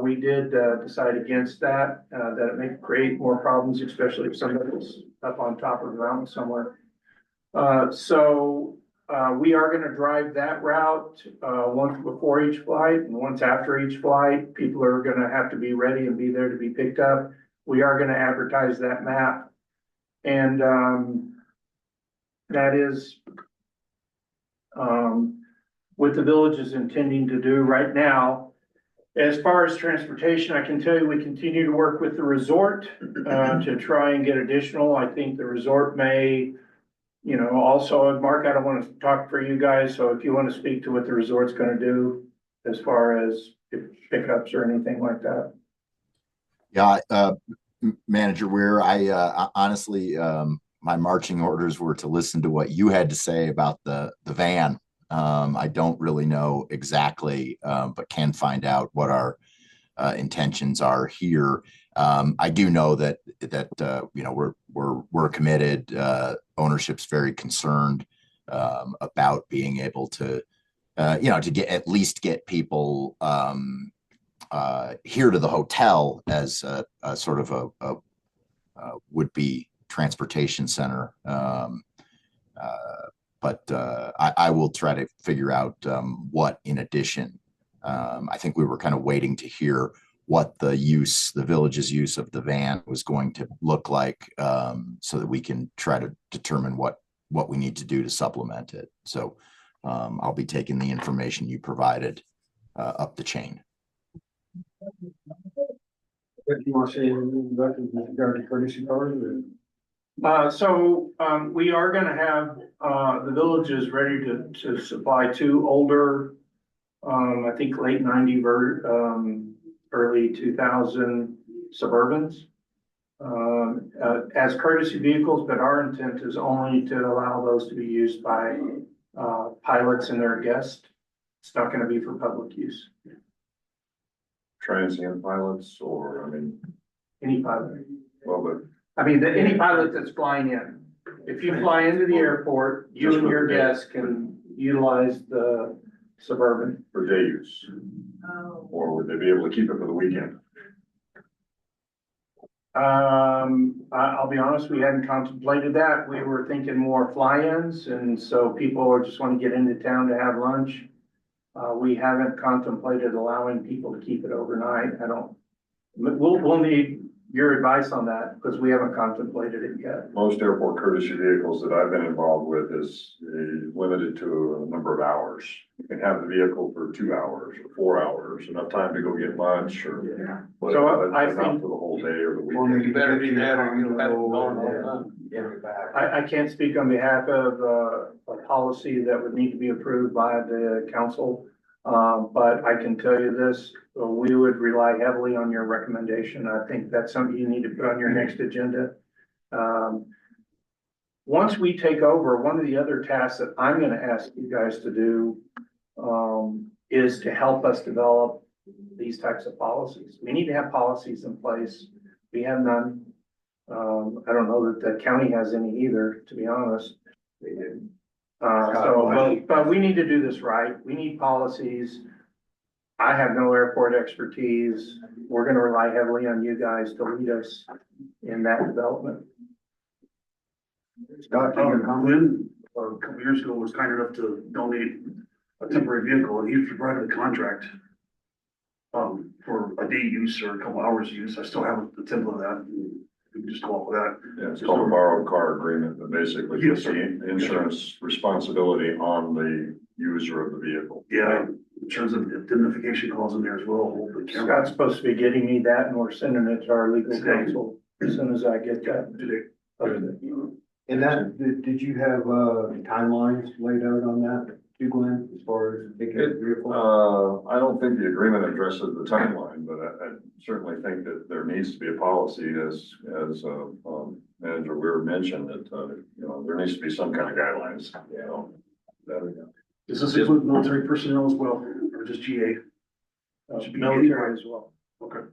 we did decide against that, that it may create more problems, especially if somebody's up on top of the mountain somewhere. So we are gonna drive that route, once before each flight and once after each flight. People are gonna have to be ready and be there to be picked up. We are gonna advertise that map. And, that is, what the village is intending to do right now. As far as transportation, I can tell you, we continue to work with the resort, to try and get additional. I think the resort may, you know, also, Mark, I don't want to talk for you guys, so if you want to speak to what the resort's gonna do as far as pickups or anything like that.
Yeah, Manager Weir, I honestly, my marching orders were to listen to what you had to say about the van. I don't really know exactly, but can find out what our intentions are here. I do know that you know, we're committed. Ownership's very concerned about being able to you know, to at least get people here to the hotel as a sort of a would-be transportation center. But I will try to figure out what in addition. I think we were kind of waiting to hear what the village's use of the van was going to look like, so that we can try to determine what we need to do to supplement it. So I'll be taking the information you provided up the chain.
If you want to say anything about the courtesy cars or?
We are gonna have, the village is ready to supply two older, I think late early 2000 Suburbans. As courtesy vehicles, but our intent is only to allow those to be used by, pilots and their guests. It's not gonna be for public use,
Transient pilots, or, I mean,
any pilot.
well, but
I mean, any pilot that's flying in. If you fly into the airport, you and your guests can utilize the Suburban.
for day use, or would they be able to keep it for the weekend?
I'll be honest, we hadn't contemplated that. We were thinking more fly-ins, and so people just want to get into town to have lunch. We haven't contemplated allowing people to keep it overnight. We'll need your advice on that, because we haven't contemplated it yet.
Most airport courtesy vehicles that I've been involved with is limited to a number of hours. You can have the vehicle for 2 hours or 4 hours, enough time to go get lunch or whatever,
I
but not
think-
for the whole day or the weekend.
You better do that or you'll have it gone all done.
I can't speak on behalf of, a policy that would need to be approved by the council. But I can tell you this, we would rely heavily on your recommendation. I think that's something you need to put on your next agenda. Once we take over, one of the other tasks that I'm gonna ask you guys to do, is to help us develop these types of policies. We need to have policies in place. We have none. I don't know that the county has any either, to be honest.
They did.
But we need to do this right. We need policies. I have no airport expertise. We're gonna rely heavily on you guys to lead us in that development.
Scott,
Glenn, a couple years ago, was kind enough to donate a temporary vehicle, and he provided a contract for a day use or a couple hours use. I still have the template of that. We can just go off with that.
Yeah, it's called a borrowed car agreement, that basically
Yes,
puts
sir.
the insurance responsibility on the user of the vehicle.
Yeah, in terms of indemnification clause in there as well. Hold the camera.
Scott's supposed to be getting me that, and we're sending it to our legal counsel as soon as I get that.
Today.
And that, did you have, timelines laid out on that, too, Glenn, as far as picking up vehicles?
I don't think the agreement addresses the timeline, but I certainly think that there needs to be a policy as Manager Weir mentioned that, you know, there needs to be some kind of guidelines, you know.
Does this include military personnel as well, or just GA? Should be
Military as well.
Okay.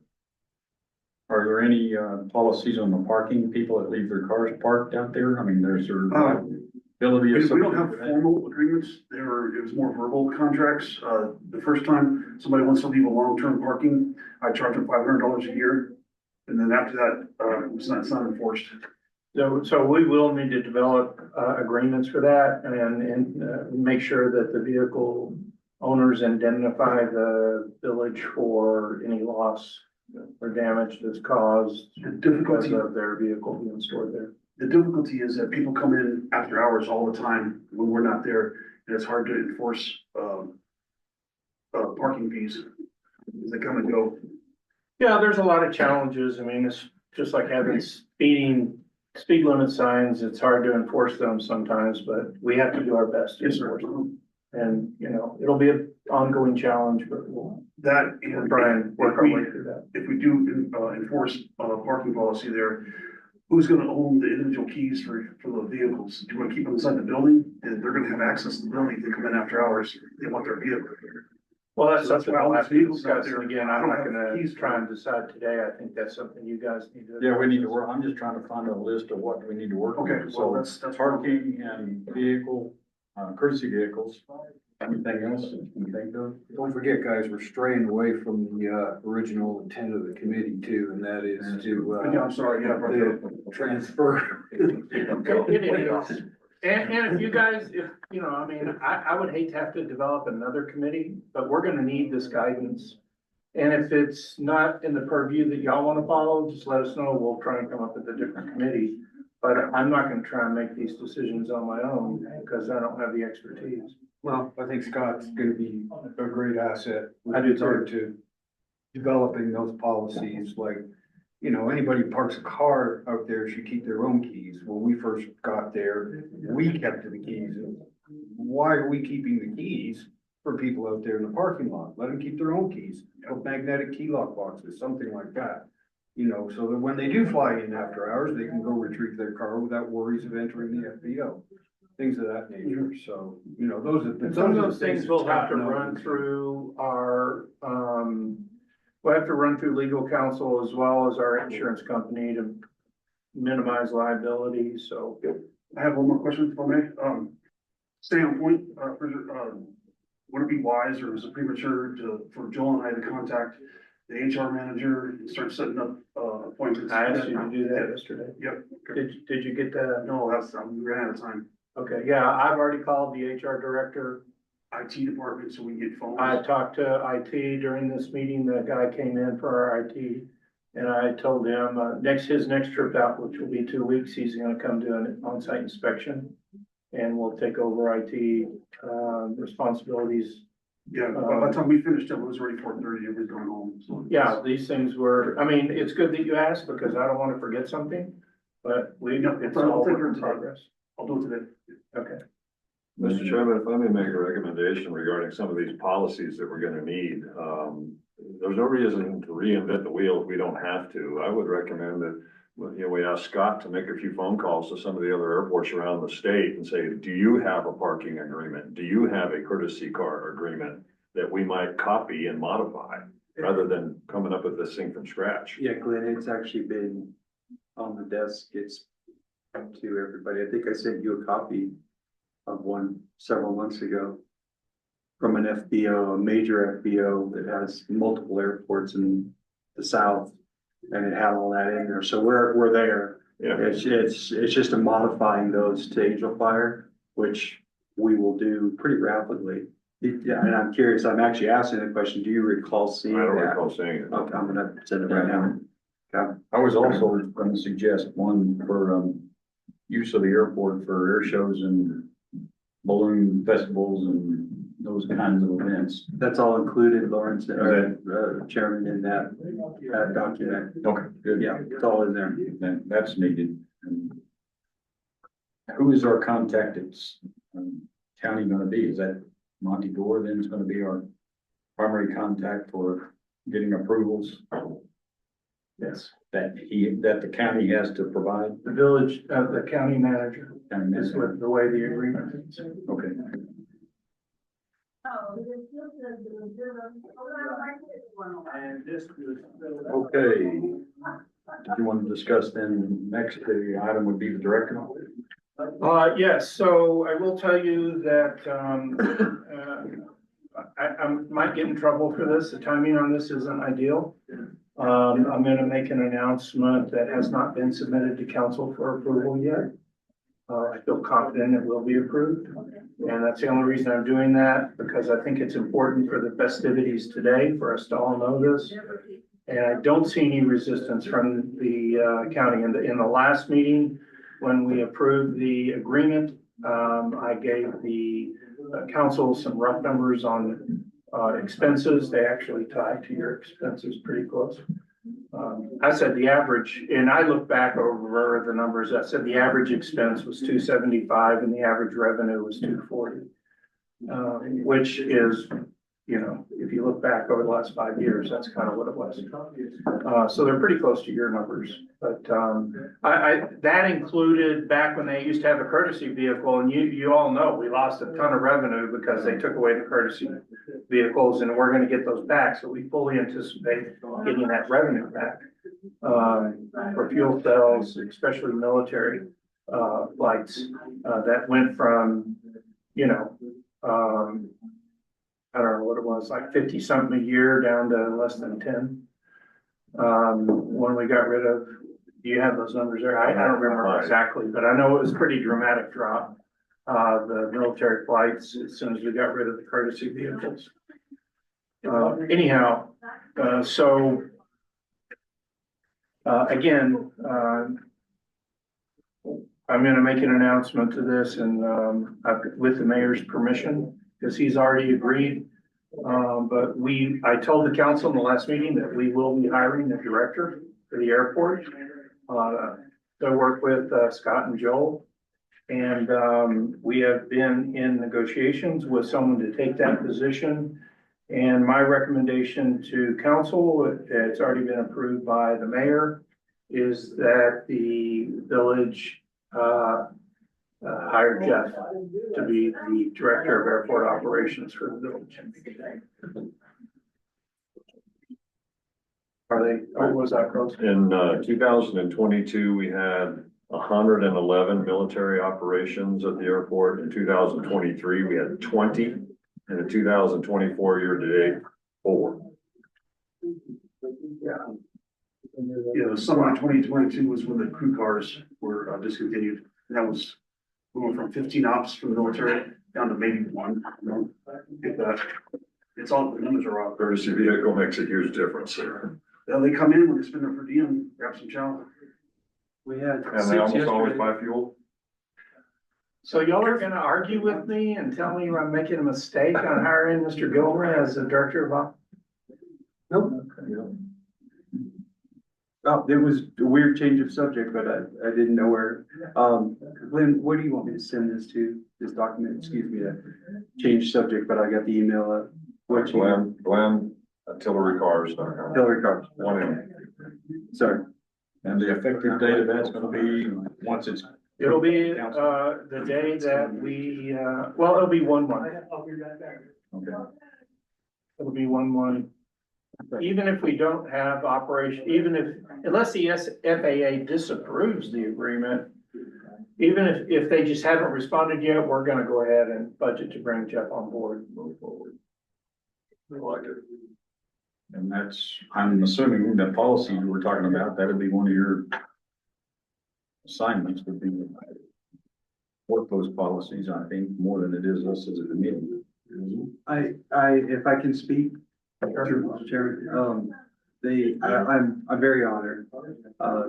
Are there any policies on the parking, people that leave their cars parked out there? I mean, there's their ability of.
We don't have formal agreements. It was more verbal contracts. The first time somebody wants to leave a long-term parking, I charge them $500 a year. And then after that, it's not enforced.
So we will need to develop agreements for that and make sure that the vehicle owners indemnify the village for any loss or damage that's caused
The
because
difficulty,
of their vehicle being stored there.
the difficulty is that people come in after hours all the time when we're not there, and it's hard to enforce, parking fees. As they come and go.
Yeah, there's a lot of challenges. I mean, it's just like having speed limit signs. It's hard to enforce them sometimes, but we have to do our best to
Yes, sir.
enforce them. And, you know, it'll be an ongoing challenge, but we'll
That, and
try and work our way through that.
if we do, enforce, parking policy there, who's gonna own the individual keys for the vehicles? Do you wanna keep them inside the building? And they're gonna have access to the building. They come in after hours. They want their vehicle.
Well, that's
So that's
something
why all
I'll
these
have to
vehicles out
discuss.
there,
And again,
I
I'm
don't
not
have
gonna
keys.
try and decide today. I think that's something you guys need to.
Yeah, we need to work, I'm just trying to find a list of what we need to work on.
Okay, well,
So
that's.
parking and vehicle, courtesy vehicles, anything else you can think of?
Don't forget, guys, we're straying away from the original intent of the committee too, and that is
Yeah, I'm sorry, yeah.
to transfer.
It is. And if you guys, you know, I mean, I would hate to have to develop another committee, but we're gonna need this guidance. And if it's not in the purview that y'all wanna follow, just let us know. We'll try and come up with a different committee. But I'm not gonna try and make these decisions on my own because I don't have the expertise.
Well, I think Scott's gonna be a great asset. with
I do too.
regard to developing those policies, like, you know, anybody parks a car out there should keep their own keys. When we first got there, we kept the keys. Why are we keeping the keys for people out there in the parking lot? Let them keep their own keys, put magnetic key lock boxes, something like that. You know, so that when they do fly in after hours, they can go retrieve their car without worries of entering the FBO. Things of that nature, so, you know, those are.
And some of those
the
things
that
we'll have
Scott
to
knows.
run through our, we'll have to run through legal counsel as well as our insurance company to minimize liability, so.
I have one more question for me. Stay on point, would it be wise or is it premature for Joel and I to contact the HR manager and start setting up, appointments?
I asked you to do that yesterday.
Yep.
Did you get that?
No, we ran out of time.
Okay, yeah, I've already called the HR director.
IT department, so we can get phones.
I talked to IT during this meeting. The guy came in for our IT. And I told him, his next trip out, which will be 2 weeks, he's gonna come do an on-site inspection. And we'll take over IT, responsibilities.
Yeah, by the time we finished up, it was already 4:30, everybody's going home, so.
Yeah, these things were, I mean, it's good that you asked because I don't wanna forget something. But it's
I'll
all
take
work
her
in
today.
progress.
I'll do it today.
Okay.
Mr. Chairman, if I may make a recommendation regarding some of these policies that we're gonna need, there's no reason to reinvent the wheel if we don't have to. I would recommend that, you know, we ask Scott to make a few phone calls to some of the other airports around the state and say, do you have a parking agreement? Do you have a courtesy car agreement that we might copy and modify rather than coming up with this thing from scratch?
Yeah, Glenn, it's actually been on the desk. It's up to everybody. I think I sent you a copy of one several months ago from an FBO, a major FBO that has multiple airports in the south. And it had all that in there. So we're there.
Yeah.
It's just a modifying those to Angel Fire, which we will do pretty rapidly. Yeah, and I'm curious, I'm actually asking the question, do you recall
I
seeing
don't
that?
recall seeing it.
Okay, I'm gonna send it right now. Okay.
I was also gonna suggest one for, use of the airport for air shows and balloon festivals and those kinds of events.
That's all included, Lawrence, Chairman, in that document.
Okay, good.
Yeah, it's all in there.
Then that's needed. And who is our contact at county gonna be? Is that Monty Gore then is gonna be our primary contact for getting approvals?
Yes,
That the county has to provide?
the village, the county manager
And
is what the way the agreement is.
okay. Okay. Did you want to discuss then, next, the item would be the director?
Yes, so I will tell you that, I might get in trouble for this. The timing on this isn't ideal. I'm gonna make an announcement that has not been submitted to council for approval yet. I feel confident it will be approved, and that's the only reason I'm doing that, because I think it's important for the festivities today for us to all know this. And I don't see any resistance from the county. In the last meeting, when we approved the agreement, I gave the council some rough numbers on expenses. They actually tied to your expenses pretty close. I said the average, and I looked back over the numbers, I said the average expense was 275 and the average revenue was 240. Which is, you know, if you look back over the last 5 years, that's kind of what it was. So they're pretty close to your numbers, but that included back when they used to have a courtesy vehicle, and you all know we lost a ton of revenue because they took away the courtesy vehicles, and we're gonna get those back, so we fully anticipate getting that revenue back. For fuel cells, especially military flights, that went from, you know, I don't know what it was, like 50 something a year down to less than 10. When we got rid of, do you have those numbers there? I don't remember exactly, but I know it was a pretty dramatic drop. The military flights, as soon as we got rid of the courtesy vehicles. Anyhow, again, I'm gonna make an announcement to this and, with the mayor's permission, because he's already agreed. But I told the council in the last meeting that we will be hiring a director for the airport. To work with, Scott and Joel. And, we have been in negotiations with someone to take that position. And my recommendation to council, it's already been approved by the mayor, is that the village, hire Jeff to be the director of airport operations for the village. Are they, or was that close?
In 2022, we had 111 military operations at the airport. In 2023, we had 20. In the 2024 year to date, 4.
Yeah, the summer of 2022 was when the crew cars were discontinued. And that was going from 15 ops for the military down to maybe 1. You know, if that, it's all, the numbers are off.
Courtesy vehicle makes a huge difference there.
They come in when they spend their per diem, grab some chow.
We had
And they
6
almost always
yesterday.
buy fuel.
So y'all are gonna argue with me and tell me I'm making a mistake on hiring Mr. Gilmer as the director of op?
Nope. Oh, it was a weird change of subject, but I didn't know where. Lynn, where do you want me to send this to, this document? Excuse me, to change subject, but I got the email of what you.
Glenn, Tillery Cars.
Hillary Cars.
1M.
Sorry.
And the effective date of that's gonna be once it's.
It'll be, the day that we, well, it'll be 1/1.
Okay.
It'll be 1/1. Even if we don't have operation, even if, unless the FAA disapproves the agreement, even if they just haven't responded yet, we're gonna go ahead and budget to bring Jeff on board and move forward.
I like it.
And that's, I'm assuming the policy you were talking about, that'd be one of your assignments would be work those policies, I think, more than it is us as a committee.
If I can speak, Mr. Chairman, I'm very honored.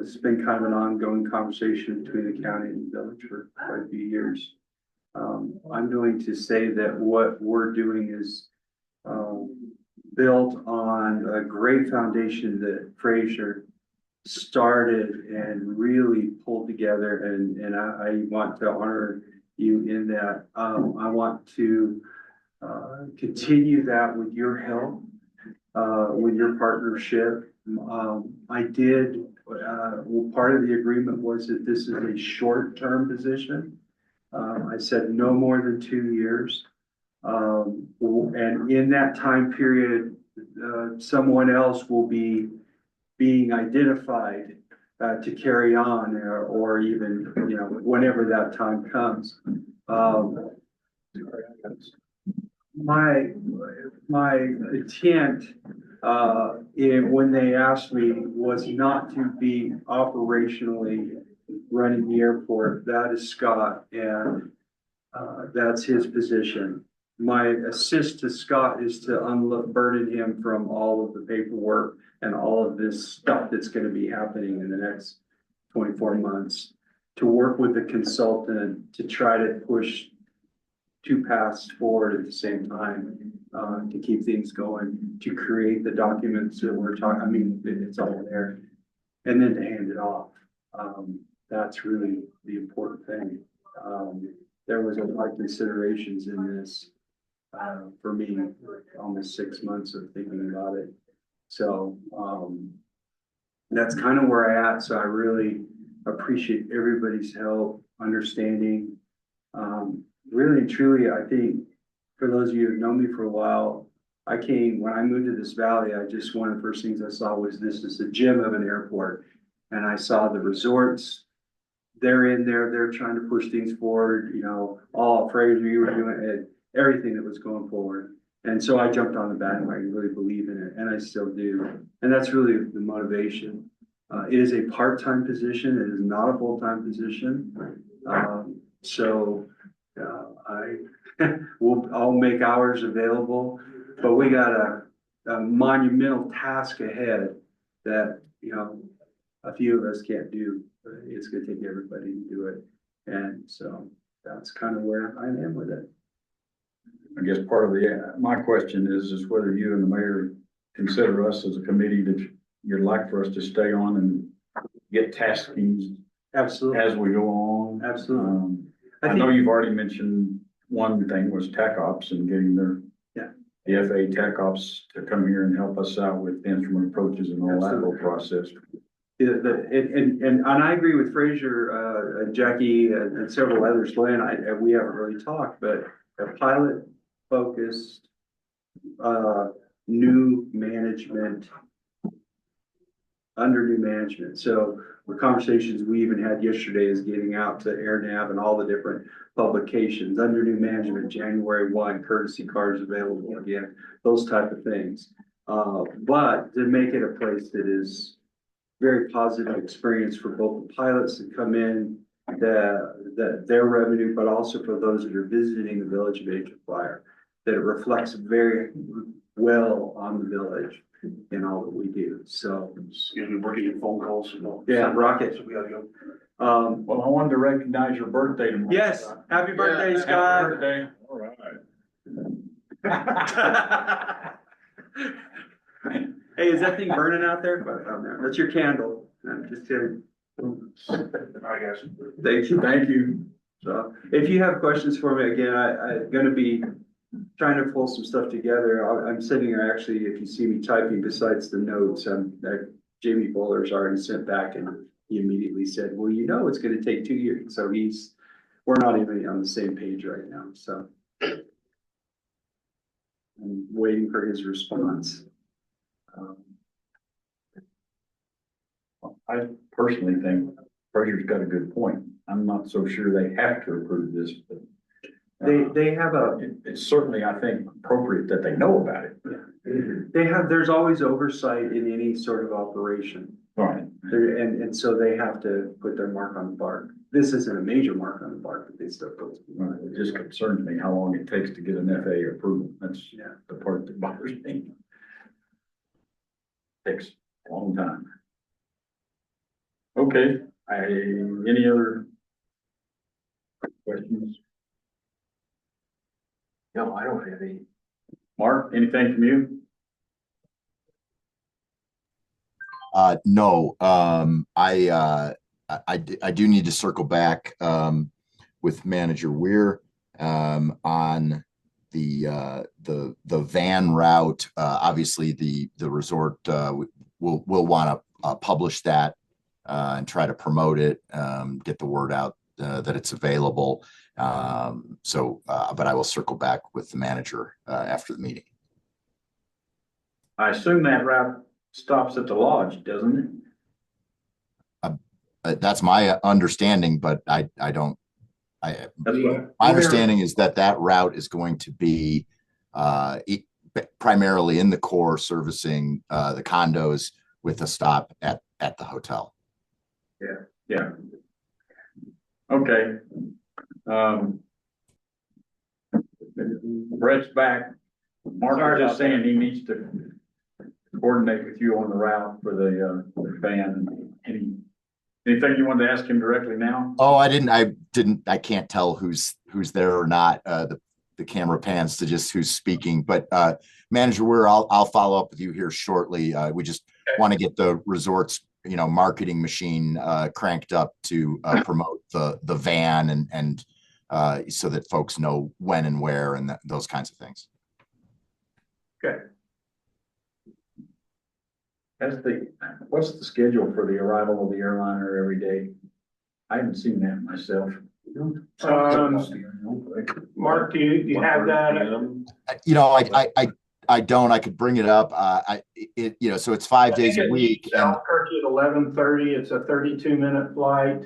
This has been kind of an ongoing conversation between the county and the village for quite a few years. I'm going to say that what we're doing is, built on a great foundation that Fraser started and really pulled together, and I want to honor you in that. I want to continue that with your help, with your partnership. I did, well, part of the agreement was that this is a short-term position. I said no more than 2 years. And in that time period, someone else will be being identified to carry on, or even, you know, whenever that time comes. My intent when they asked me, was not to be operationally running the airport. That is Scott, and that's his position. My assist to Scott is to unburden him from all of the paperwork and all of this stuff that's gonna be happening in the next 24 months. To work with the consultant to try to push two paths forward at the same time, to keep things going, to create the documents that we're talking, I mean, it's all there. And then to hand it off. That's really the important thing. There was a lot of considerations in this, for me, almost 6 months of thinking about it. So, that's kind of where I at. So I really appreciate everybody's help, understanding. Really and truly, I think for those of you who've known me for a while, when I moved to this valley, one of the first things I saw was this is the gym of an airport. And I saw the resorts, they're in there, they're trying to push things forward, all Fraser, you were doing it, everything that was going forward. And so I jumped on the bandwagon, really believe in it, and I still do. And that's really the motivation. It is a part-time position, it is not a full-time position. I'll make hours available, but we got a monumental task ahead that, a few of us can't do. It's gonna take everybody to do it. And so that's kind of where I am with it.
I guess part of my question is whether you and the mayor consider us as a committee that you'd like for us to stay on and get taskings
Absolutely,
as we go along.
absolutely.
I know you've already mentioned one thing was tech ops and getting the FAA tech ops to come here and help us out with instrument approaches and all that whole process.
And I agree with Fraser, Jackie, and several others, Glenn, we haven't really talked, but a pilot focused, new management, under new management. So the conversations we even had yesterday is getting out to AirNav and all the different publications, under new management, January 1, courtesy cars available again, those type of things. But to make it a place that is very positive experience for both the pilots that come in, their revenue, but also for those that are visiting the village of Angel Flyer, that it reflects very well on the village in all that we do. So,
Excuse me, working in phone calls.
yeah, rocket.
So we gotta go.
Well, I wanted to recognize your birthday tomorrow.
Yes, happy birthday,
Happy
Scott.
birthday.
All right.
Hey, is that thing burning out there? That's your candle. I'm just kidding.
I guess.
Thank you.
Thank you.
So if you have questions for me, again, I'm gonna be trying to pull some stuff together. I'm sitting here actually, if you see me typing besides the notes, Jamie Bowler's already sent back and he immediately said, well, it's gonna take 2 years. So we're not even on the same page right now, so. I'm waiting for his response.
I personally think Fraser's got a good point. I'm not so sure they have to approve this, but.
They have
It's certainly, I think, appropriate that they know about it.
there's always oversight in any sort of operation.
Right.
And so they have to put their mark on the bark. This isn't a major mark on the bark, but they still put.
Right. It just concerns me how long it takes to get an FAA approval. That's
Yeah.
the part that bothers me. Takes a long time. Okay, any other questions?
No, I don't have any.
Mark, anything from you?
No, I do need to circle back with Manager Weir on the van route. Obviously, the resort will want to publish that and try to promote it, get the word out that it's available. But I will circle back with the manager after the meeting.
I assume that route stops at the lodge, doesn't it?
That's my understanding, but I don't.
That's what.
My understanding is that route is going to be primarily in the core servicing the condos with a stop at the hotel.
Yeah. Okay. Brett's back. Mark was just saying he needs to coordinate with you on the route for the van. Anything you wanted to ask him directly now?
Oh, I can't tell who's there or not. The camera pans to just who's speaking, but Manager Weir, I'll follow up with you here shortly. We just want to get the resort's marketing machine cranked up to promote the van and so that folks know when and where and those kinds of things.
Okay. What's the schedule for the arrival of the airliner every day? I haven't seen that myself.
Mark, do you have that?
I don't. I could bring it up. So it's 5 days a week.
Albuquerque at 11:30. It's a 32-minute flight.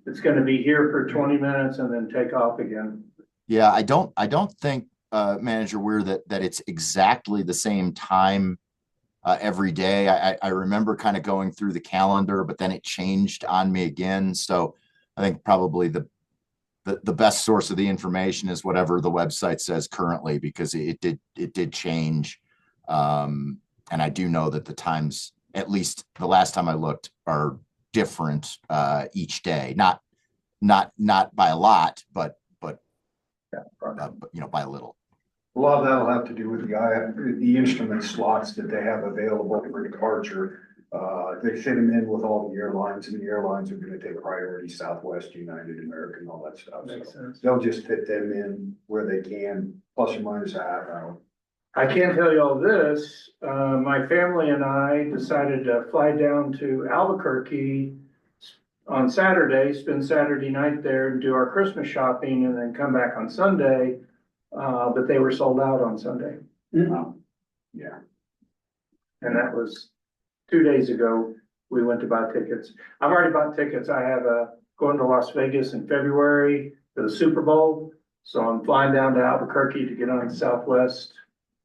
It's going to be here for 20 minutes and then take off again.
Yeah, I don't think Manager Weir that it's exactly the same time every day. I remember kind of going through the calendar, but then it changed on me again. So I think probably the best source of the information is whatever the website says currently, because it did change. And I do know that the times, at least the last time I looked, are different each day. Not by a lot, but by a little.
A lot of that'll have to do with the instrument slots that they have available for departure. They fit them in with all the airlines, and the airlines are gonna take priority: Southwest, United, American, all that stuff.
Makes
So
sense.
they'll just fit them in where they can, plus or minus a half hour.
I can't tell you all this. My family and I decided to fly down to Albuquerque on Saturday, spend Saturday night there and do our Christmas shopping and then come back on Sunday. But they were sold out on Sunday.
Yeah.
And that was 2 days ago. We went to buy tickets. I've already bought tickets. I have going to Las Vegas in February for the Super Bowl. So I'm flying down to Albuquerque to get on Southwest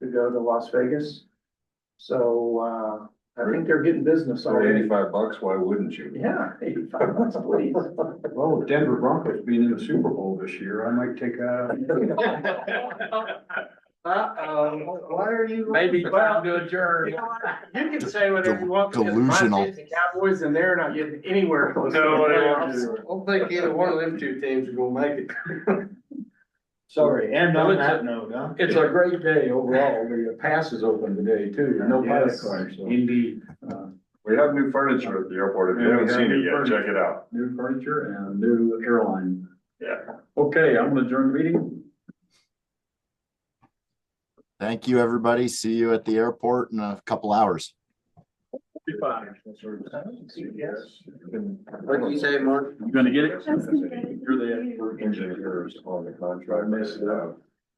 to go to Las Vegas. So I think they're getting business
So
already.
$85, why wouldn't you?
Yeah, $85, please.
Well, with Denver Broncos being in the Super Bowl this year, I might take
Why are you?
Maybe time to adjourn.
You know what? You can say whatever you want. because
Delusional.
my team's the Cowboys, and they're not getting anywhere close. to
No,
the
they
playoffs.
won't.
I don't think either one of them two teams are gonna make it.
Sorry, and
on
on
that
that note, huh?
It's a great day overall. The pass is open today too. No pilot cars. So.
Indeed.
We have new furniture at the airport. If you
Yeah, we
haven't
have
seen it
new
yet,
furniture.
check it out.
New furniture and new airline.
Yeah.
Okay, I'm gonna adjourn the meeting.
Thank you, everybody. See you at the airport in a couple hours.
Goodbye.
Yes. What do you say, Mark?
You gonna get it?
That's good.
You're the expert.
Engineers on the contract.